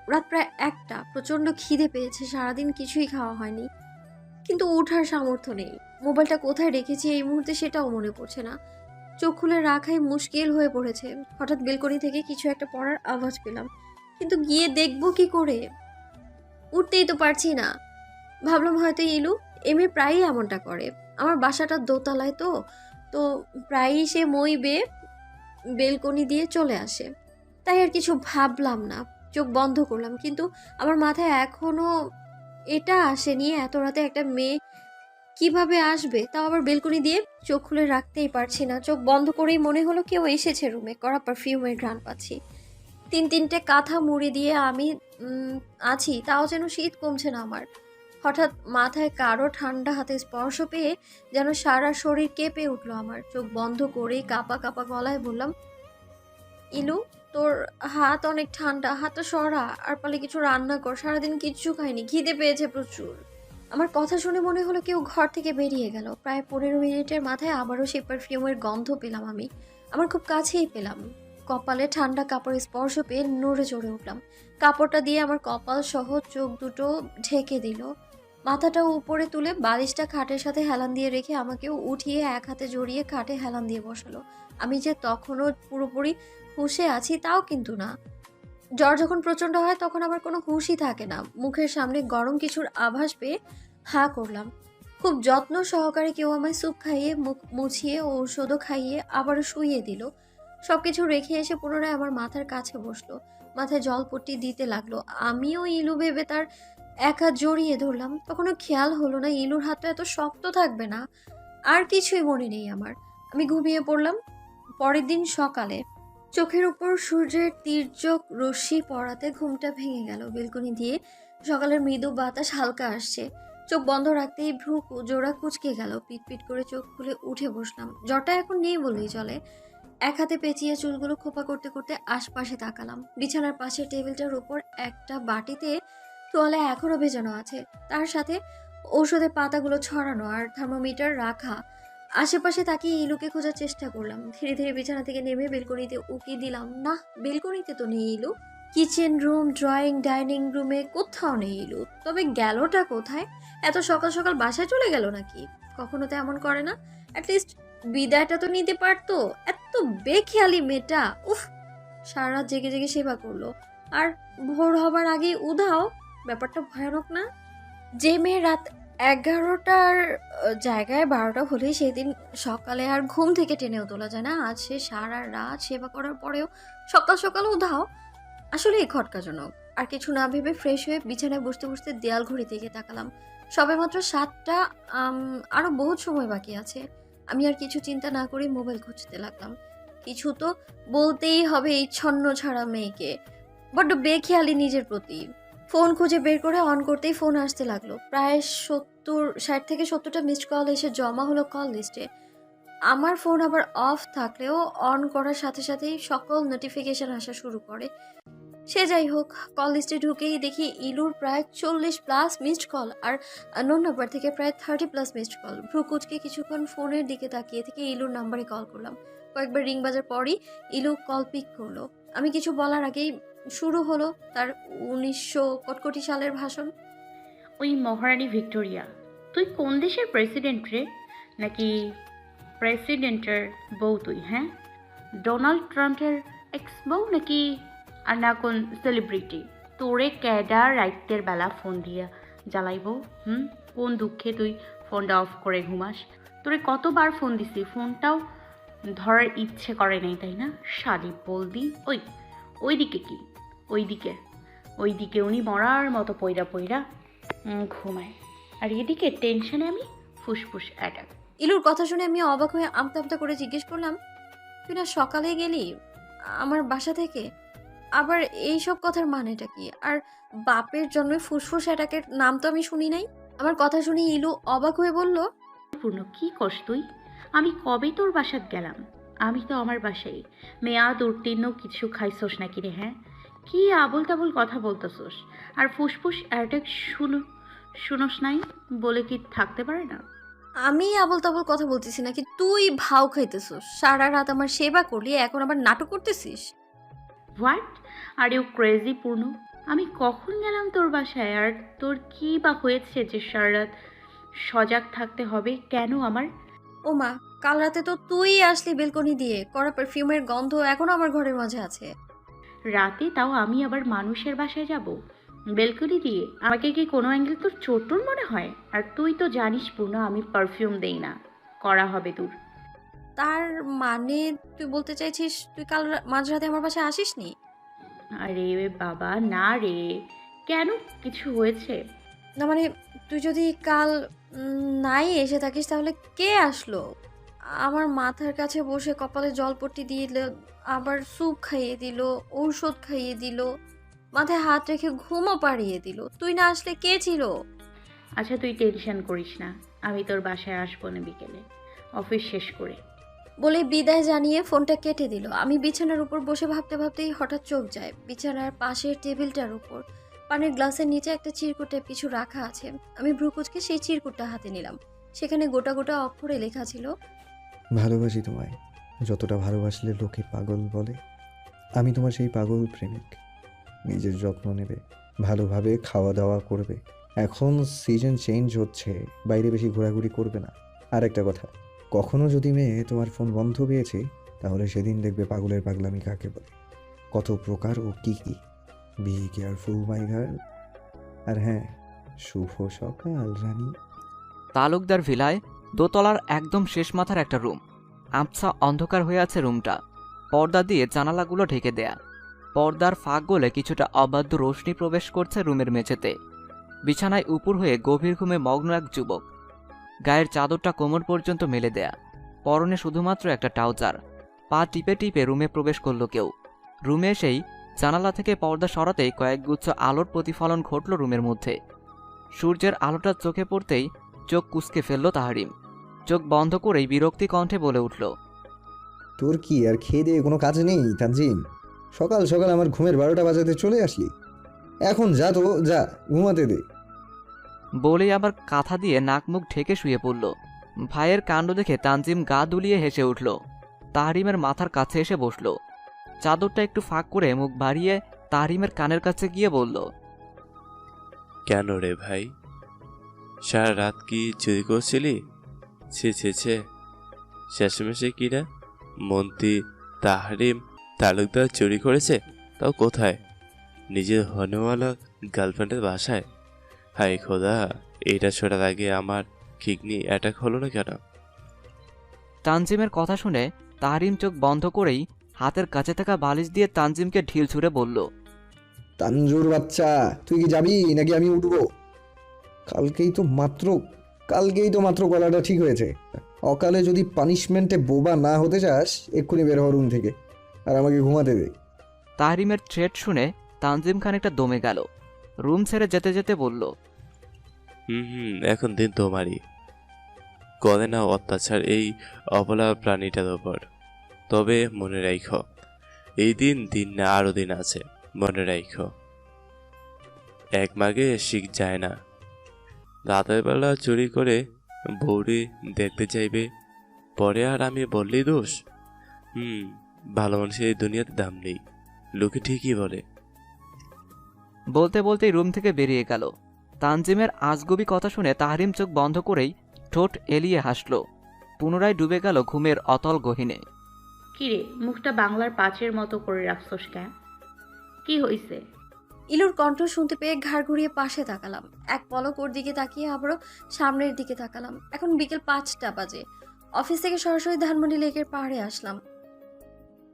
রাত প্রায় 1টা। প্রচণ্ড খিদে পেয়েছে, সারাদিন কিছুই খাওয়া হয়নি, কিন্তু ওঠার সামর্থ্য নেই। মোবাইলটা কোথায় রেখেছি এই মুহূর্তে সেটাও মনে পড়ছে না। চোখ খুলে রাখাই মুশকিল হয়ে পড়েছে। হঠাৎ বেলকনি থেকে কিছু একটা পড়ার আওয়াজ পেলাম, কিন্তু গিয়ে দেখবো কি করে? উঠতেই তো পারছি না। ভাবলাম হয়তো ইলু। এমনি প্রায়ই এমনটা করে। আমার বাসাটা দোতলায়, তো তো প্রায়ই সে মই বেয়ে বেলকনি দিয়ে চলে আসে। তাই আর কিছু ভাবলাম না, চোখ বন্ধ করলাম। কিন্তু আমার মাথায় এখনো এটা আসেনি, এত রাতে একটা মেয়ে কিভাবে আসবে, তাও আবার বেলকনি দিয়ে। চোখ খুলে রাখতেই পারছি না। চোখ বন্ধ করেই মনে হলো কেউ এসেছে রুমে। কড়া পারফিউমের ঘ্রাণ পাচ্ছি। 3-3টে কাঁথা মুড়ি দিয়ে আমি আছি, তাও যেন শীত কমছে না আমার। হঠাৎ মাথায় কারো ঠান্ডা হাতে স্পর্শ পেয়ে যেন সারা শরীর কেঁপে উঠলো আমার। চোখ বন্ধ করেই কাঁপা কাঁপা গলায় বললাম, ইলু, তোর হাত অনেক ঠান্ডা, হাতটা সরা, আর পারলে কিছু রান্না কর। সারাদিন কিচ্ছু খাইনি, খিদে পেয়েছে প্রচুর। আমার কথা শুনে মনে হলো কেউ ঘর থেকে বেরিয়ে গেল। প্রায় 15 মিনিটের মাথায় আবারও সেই পারফিউমের গন্ধ পেলাম আমি। আমার খুব কাছেই পেলাম। কপালে ঠান্ডা কাপড় স্পর্শ পেয়ে নড়ে চড়ে উঠলাম। কাপড়টা দিয়ে আমার কপাল সহ চোখ দুটো ঢেকে দিল। মাথাটা উপরে তুলে বালিশটা খাটের সাথে হেলান দিয়ে রেখে আমাকেও উঠিয়ে এক হাতে জড়িয়ে খাটে হেলান দিয়ে বসালো। আমি যে তখনও পুরোপুরি হুঁশে আছি তাও কিন্তু না। জ্বর যখন প্রচণ্ড হয় তখন আমার কোনো হুঁশই থাকে না। মুখের সামনে গরম কিছুর আভাস পেয়ে হাঁ করলাম। খুব যত্ন সহকারে কেউ আমায় স্যুপ খাইয়ে, মুখ মুছিয়ে, ঔষধও খাইয়ে আবারও শুইয়ে দিল। সব কিছু রেখে এসে পুনরায় আমার মাথার কাছে বসলো। মাথায় জলপট্টি দিতে লাগলো। আমিও ইলু ভেবে তার এক হাত জড়িয়ে ধরলাম। তখনও খেয়াল হলো না ইলুর হাতটা এত শক্ত থাকবে না। আর কিছুই মনে নেই আমার। আমি ঘুমিয়ে পড়লাম। পরের দিন সকালে চোখের উপর সূর্যের তির্যক রশ্মি পড়াতে ঘুমটা ভেঙে গেল। বেলকনি দিয়ে সকালের মৃদু বাতাস হালকা আসছে। চোখ বন্ধ রাখতেই ভ্রু জোড়া কুঁচকে গেল। পিটপিট করে চোখ খুলে উঠে বসলাম। জ্বরটা এখন নেই বলেই চলে। এক হাতে পেঁচিয়ে চুলগুলো খোপা করতে করতে আশপাশে তাকালাম। বিছানার পাশে টেবিলটার উপর একটা বাটিতে তোয়ালে এখনো ভেজানো আছে, তার সাথে ঔষধের পাতাগুলো ছড়ানো আর থার্মোমিটার রাখা। আশেপাশে তাকিয়ে ইলুকে খোঁজার চেষ্টা করলাম। ধীরে ধীরে বিছানা থেকে নেমে বেলকনিতে উকি দিলাম। না, বেলকনিতে তো নেই ইলু। কিচেন রুম, ড্রয়িং, ডাইনিং রুমে কোথাও নেই ইলু। তবে গেলটা কোথায়? এত সকাল সকাল বাসায় চলে গেল নাকি? কখনো তো এমন করে না। অ্যাটলিস্ট বিদায়টা তো নিতে পারতো। এত বেখেয়ালি মেয়েটা, উফ! সারা রাত জেগে জেগে সেবা করলো, আর ভোর হবার আগেই উধাও। ব্যাপারটা ভয়ানক না? যে মেয়ে রাত 11টার জায়গায় 12টা হলেই সেদিন সকালে আর ঘুম থেকে টেনেও তোলা যায় না, আজ সে সারা রাত সেবা করার পরেও সকাল সকাল উধাও। আসলে এই খটকাজনক। আর কিছু না ভেবে ফ্রেশ হয়ে বিছানায় বসতে বসতে দেয়াল ঘড়ির দিকে তাকালাম। সবে মাত্র 7টা। আরও বহুত সময় বাকি আছে। আমি আর কিছু চিন্তা না করে মোবাইল খুঁজতে লাগলাম। কিছু তো বলতেই হবে এই ছন্ন ছাড়া মেয়েকে। বড্ড বেখেয়ালি নিজের প্রতি। ফোন খুঁজে বের করে অন করতেই ফোন আসতে লাগলো। প্রায় 60 থেকে 70টা মিসড কল এসে জমা হলো কল লিস্টে। আমার ফোন আবার অফ থাকলেও অন করার সাথে সাথেই সকল নোটিফিকেশন আসা শুরু করে। সে যাই হোক, কল লিস্টে ঢুকেই দেখি ইলুর প্রায় 40+ মিসড কল, আর আননোন নাম্বার থেকে প্রায় 30+ মিসড কল। ভ্রু কুচকে কিছুক্ষণ ফোনের দিকে তাকিয়ে থেকে ইলুর নাম্বারে কল করলাম। কয়েকবার রিং বাজার পরই ইলু কল পিক করলো। আমি কিছু বলার আগেই শুরু হলো তার 1900 কটকটি সালের ভাষণ। ওই মহারানী ভিক্টোরিয়া, তুই কোন দেশের প্রেসিডেন্ট রে? নাকি প্রেসিডেন্টের বউ তুই? হ্যাঁ, ডোনাল্ড ট্রাম্পের এক্স বউ নাকি আর না কোন সেলিব্রিটি? তোরে ক্যাডা রাইতের বেলা ফোন দিয়া জ্বালাইব? কোন দুঃখে তুই ফোনটা অফ করে ঘুমাস? তোরে কতবার ফোন দিছি, ফোনটাও ধরার ইচ্ছে করে নাই, তাই না? শালি বলদি। ওইদিকে কি? ওইদিকে উনি মরার মতো পইরা পইরা ঘুমায়। আর এদিকে টেনশনে আমি ফুসফুস অ্যাটাক। ইলুর কথা শুনে আমি অবাক হয়ে আমতা আমতা করে জিজ্ঞেস করলাম, তুই না সকালে গেলি আমার বাসা থেকে? আবার এইসব কথার মানেটা কি? আর বাপের জন্মে ফুসফুস অ্যাটাকের নাম তো আমি শুনি নাই। আমার কথা শুনে ইলু অবাক হয়ে বলল, পূর্ণ কি কস তুই? আমি কবে তোর বাসাত গেলাম? আমি তো আমার বাসায়। মেয়াদ উত্তীর্ণ কিছু খাইছস নাকি রে? হ্যাঁ, কি আবল তাবল কথা বলতেছস? আর ফুসফুস অ্যাটাক শুনস নাই বলে কি থাকতে পারে না? আমি আবল তাবল কথা বলতেছি নাকি তুই ভাও খাইতেছিস? সারা রাত আমার সেবা করলি, এখন আবার নাটক করতেছিস? হোয়াট আর ইউ ক্রেজি পূর্ণ? আমি কখন গেলাম তোর বাসায়? আর তোর কি বা হয়েছে যে সারা রাত সজাগ থাকতে হবে কেন আমার? ও মা, কাল রাতে তো তুই আসলি বেলকনি দিয়ে, কড়া পারফিউমের গন্ধ এখনো আমার ঘরের মাঝে আছে। রাতে তাও আমি আবার মানুষের বাসায় যাব বেলকনি দিয়ে? আমাকে কি কোনো অ্যাঙ্গেল তোর চোট্টর মনে হয়? আর তুই তো জানিস পূর্ণ আমি পারফিউম দেই না, করা হবে দূর। তার মানে তুই বলতে চাইছিস তুই কাল মাঝরাতে আমার বাসায় আসিসনি? আরে বাবা না রে, কেন কিছু হয়েছে? না মানে তুই যদি কাল নাই এসে থাকিস তাহলে কে আসলো? আমার মাথার কাছে বসে কপালে জলপট্টি দিয়ে দিল, আবার স্যুপ খাইয়ে দিল, ঔষধ খাইয়ে দিল, মাথায় হাত রেখে ঘুমও পাড়িয়ে দিল। তুই না আসলে কে ছিল? আচ্ছা তুই টেনশন করিস না, আমি তোর বাসায় আসবো না বিকেলে অফিস শেষ করে। বলে বিদায় জানিয়ে ফোনটা কেটে দিল। আমি বিছানার উপর বসে ভাবতে ভাবতেই হঠাৎ চোখ যায় বিছানার পাশের টেবিলটার উপর পানির গ্লাসের নিচে একটা চিরকুটে কিছু রাখা আছে। আমি ভ্রুকুচকে সেই চিরকুটটা হাতে নিলাম। সেখানে গোটা গোটা অক্ষরে লেখা ছিল, ভালোবাসি তোমায়, যতটা ভালোবাসলে লোকে পাগল বলে। আমি তোমার সেই পাগল প্রেমিক। নিজের যত্ন নেবে, ভালোভাবে খাওয়া দাওয়া করবে। এখন সিজন চেঞ্জ হচ্ছে, বাইরে বেশি ঘোরাঘুরি করবে না। আর একটা কথা, কখনো যদি মেয়ে তোমার ফোন বন্ধ পেয়েছে, তাহলে সেদিন দেখবে পাগলের পাগলামি কাকে বলে, কত প্রকার ও কি কি। Be careful my girl. আর হ্যাঁ, শুভ সকাল রানী। তালুকদার ভিলায় দোতলার একদম শেষ মাথার একটা রুম। আবছা অন্ধকার হয়ে আছে রুমটা। পর্দা দিয়ে জানালাগুলো ঢেকে দেয়া। পর্দার ফাঁক গলে কিছুটা অবাধ্য রোশনি প্রবেশ করছে রুমের মেঝেতে। বিছানায় উপুর হয়ে গভীর ঘুমে মগ্ন এক যুবক। গায়ের চাদরটা কোমর পর্যন্ত মেলে দেয়া, পরনে শুধুমাত্র একটা ট্রাউজার। পা টিপে টিপে রুমে প্রবেশ করল কেউ। রুমে এসেই জানালা থেকে পর্দা সরাতেই কয়েকগুচ্ছ আলোর প্রতিফলন ঘটল রুমের মধ্যে। সূর্যের আলোটা চোখে পড়তেই চোখ কুঁচকে ফেলল তাহরিম। চোখ বন্ধ করেই বিরক্তি কণ্ঠে বলে উঠল, তোর কি আর খেয়ে দিয়ে কোনো কাজ নেই তানজিম? সকাল সকাল আমার ঘুমের 12টা বাজাতে চলে আসলি। এখন যা তো, যা ঘুমাতে দে। বলেই আবার কাঁথা দিয়ে নাক মুখ ঢেকে শুয়ে পড়ল। ভাইয়ের কাণ্ড দেখে তানজিম গা দুলিয়ে হেসে উঠল। তাহরিমের মাথার কাছে এসে বসল। চাদরটা একটু ফাঁক করে মুখ বাড়িয়ে তাহরিমের কানের কাছে গিয়ে বলল, কেন রে ভাই, সারা রাত কি চুরি করছিলি? ছে ছে ছে, শেষমেশে কিনা মন্ত্রী তাহরিম তালুকদার চুরি করেছে, তাও কোথায়? নিজের হনেওয়ালা গার্লফ্রেন্ডের বাসায়। হাই খোদা, এইটা ছোটার আগে আমার কিডনি অ্যাটাক হলো না কেন? তানজিমের কথা শুনে তাহরিম চোখ বন্ধ করেই হাতের কাছে থাকা বালিশ দিয়ে তানজিমকে ঢিল ছুঁড়ে বলল, তানজুর বাচ্চা, তুই কি যাবি নাকি আমি উঠবো? কালকেই তো মাত্র গলাটা ঠিক হয়েছে। অকালে যদি পানিশমেন্টে বোবা না হতে চাস, এক্ষুনি বের হ রুম থেকে, আর আমাকে ঘুমাতে দে। তাহরিমের থ্রেট শুনে তানজিম খানিকটা দমে গেল। রুম ছেড়ে যেতে যেতে বলল, এখন দিন তোমারই। করে না অত্যাচার এই অবলা প্রাণীটার ওপর। তবে মনে রাখো, এই দিন না আরো দিন আছে, মনে রাখো। এক মাগে শিখ যায় না। রাতের বেলা চুরি করে বৌরি দেখতে চাইবে, পরে আর আমি বললেই দোষ? ভালো মানুষের এই দুনিয়াতে দাম নেই, লোকে ঠিকই বলে। বলতে বলতেই রুম থেকে বেরিয়ে গেল। তানজিমের আজগুবি কথা শুনে তাহরিম চোখ বন্ধ করেই ঠোঁট এলিয়ে হাসল। পুনরায় ডুবে গেল ঘুমের অতল গহীনে। কিরে, মুখটা বাংলার পাঁচের মতো করে রাখছস কেন? কি হইছে? ইলুর কণ্ঠ শুনতে পেয়ে ঘাড় ঘুরিয়ে পাশে তাকালাম। এক পলক ওর দিকে তাকিয়ে আবারও সামনের দিকে তাকালাম। এখন বিকেল 5টা বাজে। অফিস থেকে সরাসরি ধানমন্ডি লেকের পাহাড়ে আসলাম।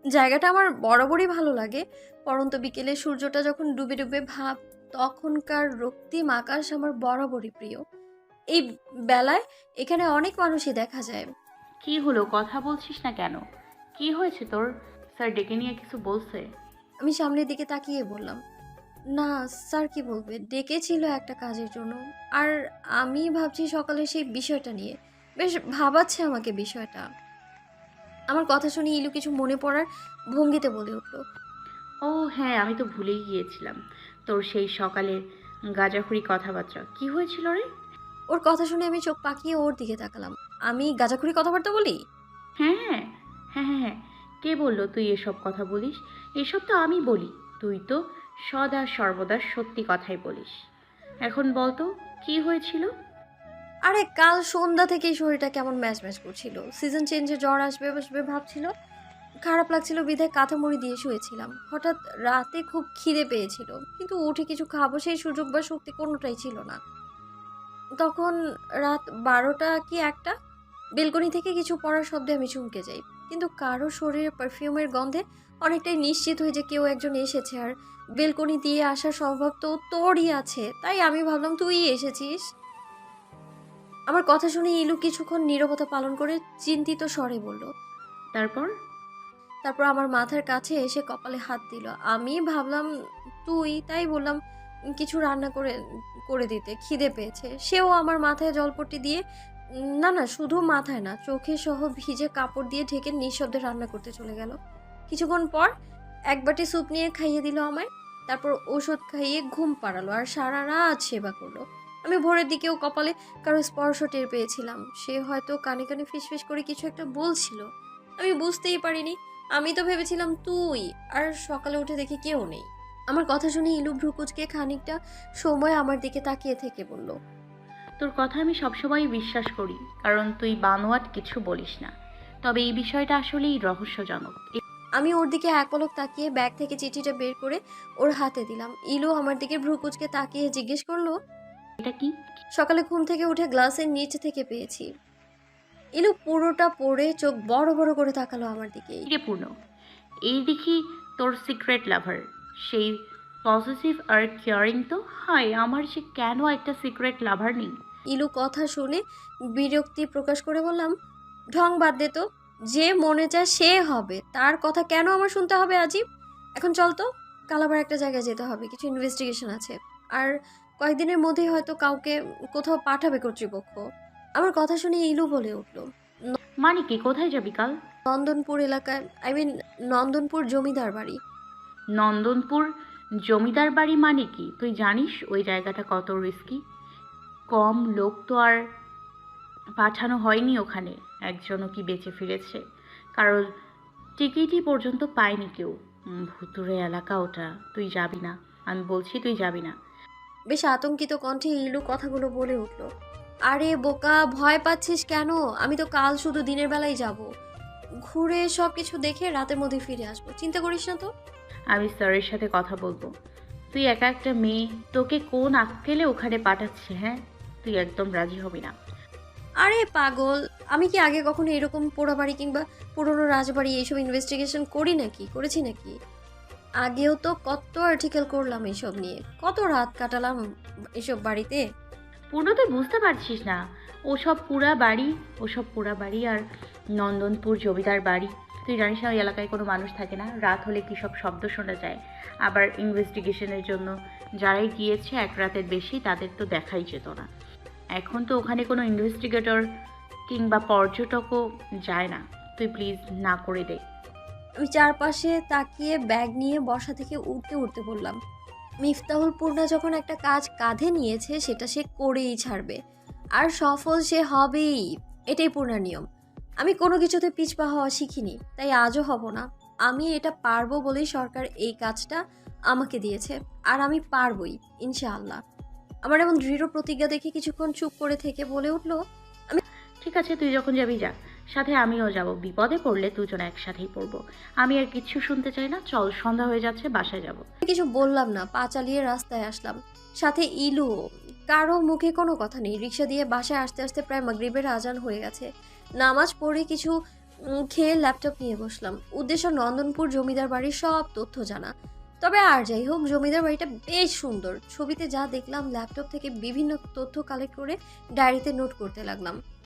জায়গাটা আমার বরাবরই ভালো লাগে। পরন্ত বিকেলে সূর্যটা যখন ডুবে ডুবে ভাব তখনকার রক্তিম আকাশ আমার বরাবরই প্রিয়। এই বেলায় এখানে অনেক মানুষই দেখা যায়। কি হলো, কথা বলছিস না কেন? কি হয়েছে তোর? স্যার ডেকে নিয়ে কিছু বলছে? আমি সামনের দিকে তাকিয়ে বললাম, না স্যার কি বলবে, ডেকেছিল একটা কাজের জন্য। আর আমি ভাবছি সকালে সেই বিষয়টা নিয়ে, বেশ ভাবাচ্ছে আমাকে বিষয়টা। আমার কথা শুনে ইলু কিছু মনে পড়ার ভঙ্গিতে বলে উঠল, ও হ্যাঁ, আমি তো ভুলেই গিয়েছিলাম। তোর সেই সকালের গাঁজাখুরি কথাবার্তা কি হয়েছিল রে? ওর কথা শুনে আমি চোখ পাকিয়ে ওর দিকে তাকালাম। আমি গাঁজাখুরি কথাবার্তা বলি? হ্যাঁ হ্যাঁ হ্যাঁ হ্যাঁ হ্যাঁ। কে বললো তুই এসব কথা বলিস? এসব তো আমি বলি। তুই তো সদা সর্বদা সত্যি কথাই বলিস। এখন বল তো কি হয়েছিল? আরে কাল সন্ধ্যা থেকেই শরীরটা কেমন ম্যাচ ম্যাচ করছিল। সিজন চেঞ্জে জ্বর আসবে বসবে ভাবছিল, খারাপ লাগছিল বিধায় কাঁথা মুড়ি দিয়ে শুয়েছিলাম। হঠাৎ রাতে খুব খিদে পেয়েছিল, কিন্তু উঠে কিছু খাবো সেই সুযোগ বা শক্তি কোনোটাই ছিল না। তখন রাত 12টা কি 1টা, বেলকনি থেকে কিছু পড়ার শব্দে আমি চমকে যাই। কিন্তু কারো শরীরে পারফিউমের গন্ধে অনেকটাই নিশ্চিত হই যে কেউ একজন এসেছে, আর বেলকনি দিয়ে আসার সম্ভব তো তোরই আছে, তাই আমি ভাবলাম তুই এসেছিস। আমার কথা শুনে ইলু কিছুক্ষণ নীরবতা পালন করে চিন্তিত স্বরে বলল, তারপর? তারপর আমার মাথার কাছে এসে কপালে হাত দিল। আমি ভাবলাম তুই, তাই বললাম কিছু রান্না করে করে দিতে, খিদে পেয়েছে। সেও আমার মাথায় জলপট্টি দিয়ে, না না শুধু মাথায় না, চোখে সহ ভিজে কাপড় দিয়ে ঢেকে নিঃশব্দে রান্না করতে চলে গেল। কিছুক্ষণ পর এক বাটি স্যুপ নিয়ে খাইয়ে দিল আমায়। তারপর ওষুধ খাইয়ে ঘুম পাড়ালো আর সারা রাত সেবা করলো। আমি ভোরের দিকেও কপালে কারো স্পর্শ টের পেয়েছিলাম। সে হয়তো কানে কানে ফিসফিস করে কিছু একটা বলছিল, আমি বুঝতেই পারিনি। আমি তো ভেবেছিলাম তুই, আর সকালে উঠে দেখি কেউ নেই। আমার কথা শুনে ইলু ভ্রুকুচকে খানিকটা সময় আমার দিকে তাকিয়ে থেকে বলল, তোর কথা আমি সবসময় বিশ্বাস করি, কারণ তুই বানোয়াট কিছু বলিস না। তবে এই বিষয়টা আসলেই রহস্যজনক। আমি ওর দিকে এক পলক তাকিয়ে ব্যাগ থেকে চিঠিটা বের করে ওর হাতে দিলাম। ইলু আমার দিকে ভ্রুকুচকে তাকিয়ে জিজ্ঞেস করলো, এটা কি? সকালে ঘুম থেকে উঠে গ্লাসের নিচ থেকে পেয়েছি। ইলু পুরোটা পড়ে চোখ বড় বড় করে তাকালো আমার দিকে। কিরে পূর্ণ, এই দেখি তোর সিক্রেট লাভার, সেই পজিটিভ আর কেয়ারিং তো। হায়, আমার সে কেন একটা সিক্রেট লাভার নেই? ইলু কথা শুনে বিরক্তি প্রকাশ করে বললাম, ঢং বাদ দে তো, যে মনে চায় সে হবে, তার কথা কেন আমার শুনতে হবে আজীব। এখন চল তো, কাল আবার একটা জায়গায় যেতে হবে, কিছু ইনভেস্টিগেশন আছে, আর কয়েকদিনের মধ্যেই হয়তো কাউকে কোথাও পাঠাবে কর্তৃপক্ষ। আমার কথা শুনে ইলু বলে উঠল, মানে কি, কোথায় যাবি কাল? নন্দনপুর এলাকায়, নন্দনপুর জমিদার বাড়ি। নন্দনপুর জমিদার বাড়ি মানে কি? তুই জানিস ওই জায়গাটা কত রিস্কি? কম লোক তো আর পাঠানো হয়নি ওখানে। একজনও কি বেঁচে ফিরেছে? কারোর টিকিটই পর্যন্ত পায়নি কেউ। ভুতুড়ে এলাকা ওটা, তুই যাবি না, আমি বলছি তুই যাবি না। বেশ আতঙ্কিত কণ্ঠে ইলু কথাগুলো বলে উঠল, আরে বোকা, ভয় পাচ্ছিস কেন? আমি তো কাল শুধু দিনের বেলায় যাব, ঘুরে সব কিছু দেখে রাতের মধ্যে ফিরে আসবো, চিন্তা করিস না তো। আমি স্যারের সাথে কথা বলবো। তুই একা একটা মেয়ে, তোকে কোন আক্কেলে ওখানে পাঠাচ্ছে? হ্যাঁ, তুই একদম রাজি হবি না। আরে পাগল, আমি কি আগে কখনো এরকম পোড়া বাড়ি কিংবা পুরনো রাজবাড়ি এইসব ইনভেস্টিগেশন করেছি নাকি? আগেও তো কত আর্টিকেল করলাম এইসব নিয়ে, কত রাত কাটালাম এসব বাড়িতে। পূর্ণ, তুই বুঝতে পারছিস না। ওসব পুরা বাড়ি আর নন্দনপুর জমিদার বাড়ি, তুই জানিস না ওই এলাকায় কোনো মানুষ থাকে না। রাত হলে কী সব শব্দ শোনা যায়। আবার ইনভেস্টিগেশনের জন্য যারাই গিয়েছে এক রাতের বেশি, তাদের তো দেখাই যেত না। এখন তো ওখানে কোনো ইনভেস্টিগেটর কিংবা পর্যটকও যায় না। তুই প্লিজ না করে দে। আমি চারপাশে তাকিয়ে ব্যাগ নিয়ে বসা থেকে উঠতে উঠতে বললাম, মিফতাহুল পূর্ণা যখন একটা কাজ কাঁধে নিয়েছে সেটা সে করেই ছাড়বে, আর সফল সে হবেই, এটাই পূর্ণার নিয়ম। আমি কোনো কিছুতে পিছপা হওয়া শিখিনি, তাই আজও হব না। আমি এটা পারবো বলেই সরকার এই কাজটা আমাকে দিয়েছে, আর আমি পারবই ইনশাআল্লাহ। আমার এমন দৃঢ় প্রতিজ্ঞা দেখে কিছুক্ষণ চুপ করে থেকে বলে উঠলো, ঠিক আছে, তুই যখন যাবি যা, সাথে আমিও যাব। বিপদে পড়লে দুজন একসাথেই পড়বো। আমি আর কিচ্ছু শুনতে চাই না। চল, সন্ধ্যা হয়ে যাচ্ছে, বাসায় যাব। কিছু বললাম না, পা চালিয়ে রাস্তায় আসলাম, সাথে ইলু। কারো মুখে কোনো কথা নেই। রিক্সা দিয়ে বাসায় আসতে আসতে প্রায় মাগরিবের আজান হয়ে গেছে। নামাজ পড়ে কিছু খেয়ে ল্যাপটপ নিয়ে বসলাম। উদ্দেশ্য নন্দনপুর জমিদার বাড়ির সব তথ্য জানা। তবে আর যাই হোক, জমিদার বাড়িটা বেশ সুন্দর। ছবিতে যা দেখলাম, ল্যাপটপ থেকে বিভিন্ন তথ্য কালেক্ট করে ডায়েরিতে নোট করতে লাগলাম।